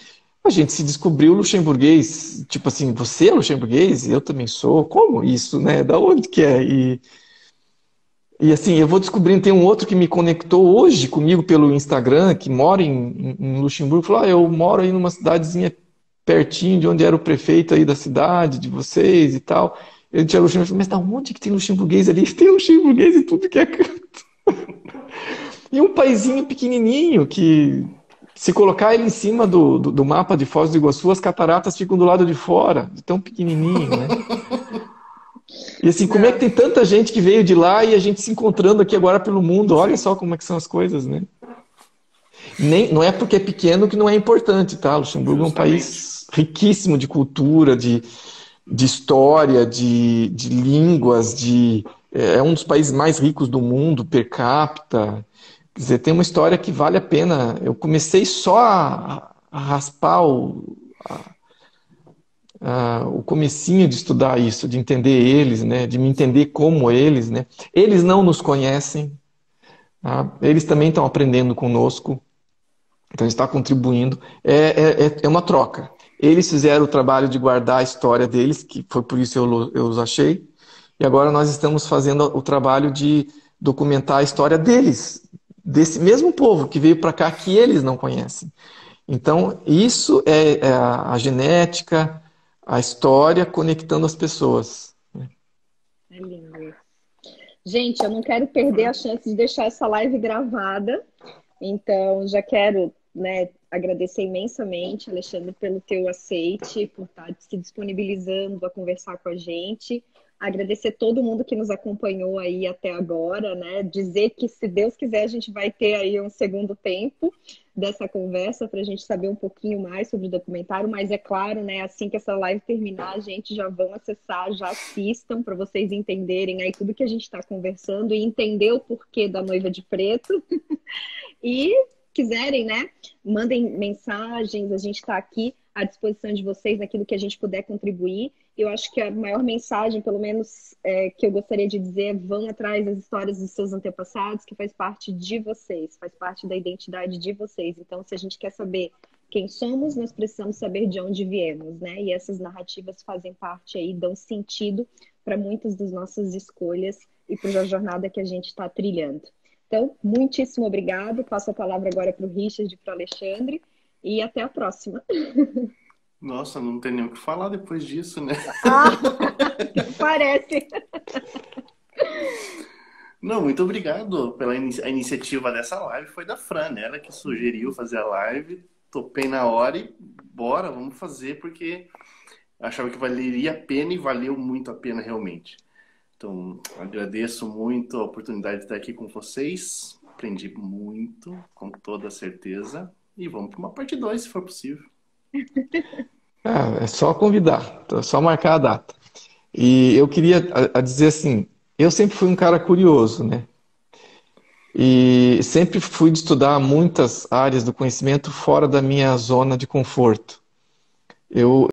A gente se descobriu luxemburguês, tipo assim, você é luxemburguês? Eu também sou. Como isso, né? Da onde que é? E assim, eu vou descobrindo, tem um outro que me conectou hoje comigo pelo Instagram, que mora em Luxemburgo, falou, eu moro aí numa cidadezinha pertinho de onde era o prefeito aí da cidade, de vocês e tal. Eu tinha Luxemburgo, falei, mas da onde que tem luxemburguês ali? Tem luxemburguês em tudo que é canto. E um paizinho pequenininho que... Se colocar ele em cima do mapa de Foz do Iguaçu, as cataratas ficam do lado de fora, de tão pequenininho, né? E assim, como é que tem tanta gente que veio de lá e a gente se encontrando aqui agora pelo mundo? Olha só como é que são as coisas, né? Não é porque é pequeno que não é importante, tá? Luxemburgo é um país riquíssimo de cultura, de história, de línguas, é um dos países mais ricos do mundo, per capita. Quer dizer, tem uma história que vale a pena. Eu comecei só a raspar o comecinho de estudar isso, de entender eles, né? De me entender como eles, né? Eles não nos conhecem, tá? Eles também estão aprendendo conosco, então a gente está contribuindo. É uma troca. Eles fizeram o trabalho de guardar a história deles, que foi por isso eu os achei, e agora nós estamos fazendo o trabalho de documentar a história deles, desse mesmo povo que veio para cá que eles não conhecem. Então, isso é a genética, a história conectando as pessoas. É lindo. Gente, eu não quero perder a chance de deixar essa live gravada, então já quero, né, agradecer imensamente, Alexandre, pelo teu aceite, por estar se disponibilizando a conversar com a gente. Agradecer todo mundo que nos acompanhou aí até agora, né? Dizer que, se Deus quiser, a gente vai ter aí um segundo tempo dessa conversa para a gente saber um pouquinho mais sobre o documentário, mas é claro, né? Assim que essa live terminar, a gente já vão acessar, já assistam para vocês entenderem aí tudo que a gente está conversando e entender o porquê da Noiva de Preto. E quiserem, né? Mandem mensagens, a gente está aqui à disposição de vocês naquilo que a gente puder contribuir. Eu acho que a maior mensagem, pelo menos, que eu gostaria de dizer é: vão atrás das histórias dos seus antepassados, que faz parte de vocês, faz parte da identidade de vocês. Então, se a gente quer saber quem somos, nós precisamos saber de onde viemos, né? E essas narrativas fazem parte aí, dão sentido para muitas das nossas escolhas e para a jornada que a gente está trilhando. Então, muitíssimo obrigado. Passo a palavra agora para o Richard e para o Alexandre. E até a próxima. Nossa, não tem nem o que falar depois disso, né? Parece. Não, muito obrigado pela iniciativa dessa live. Foi da Fran, né? Ela que sugeriu fazer a live. Topei na hora e bora, vamos fazer, porque achava que valeria a pena e valeu muito a pena realmente. Então, agradeço muito a oportunidade de estar aqui com vocês. aprendi muito, com toda certeza. E vamos para uma parte 2, se for possível. É só convidar, é só marcar a data. E eu queria dizer assim, eu sempre fui um cara curioso, né? E sempre fui de estudar muitas áreas do conhecimento fora da minha zona de conforto. Eu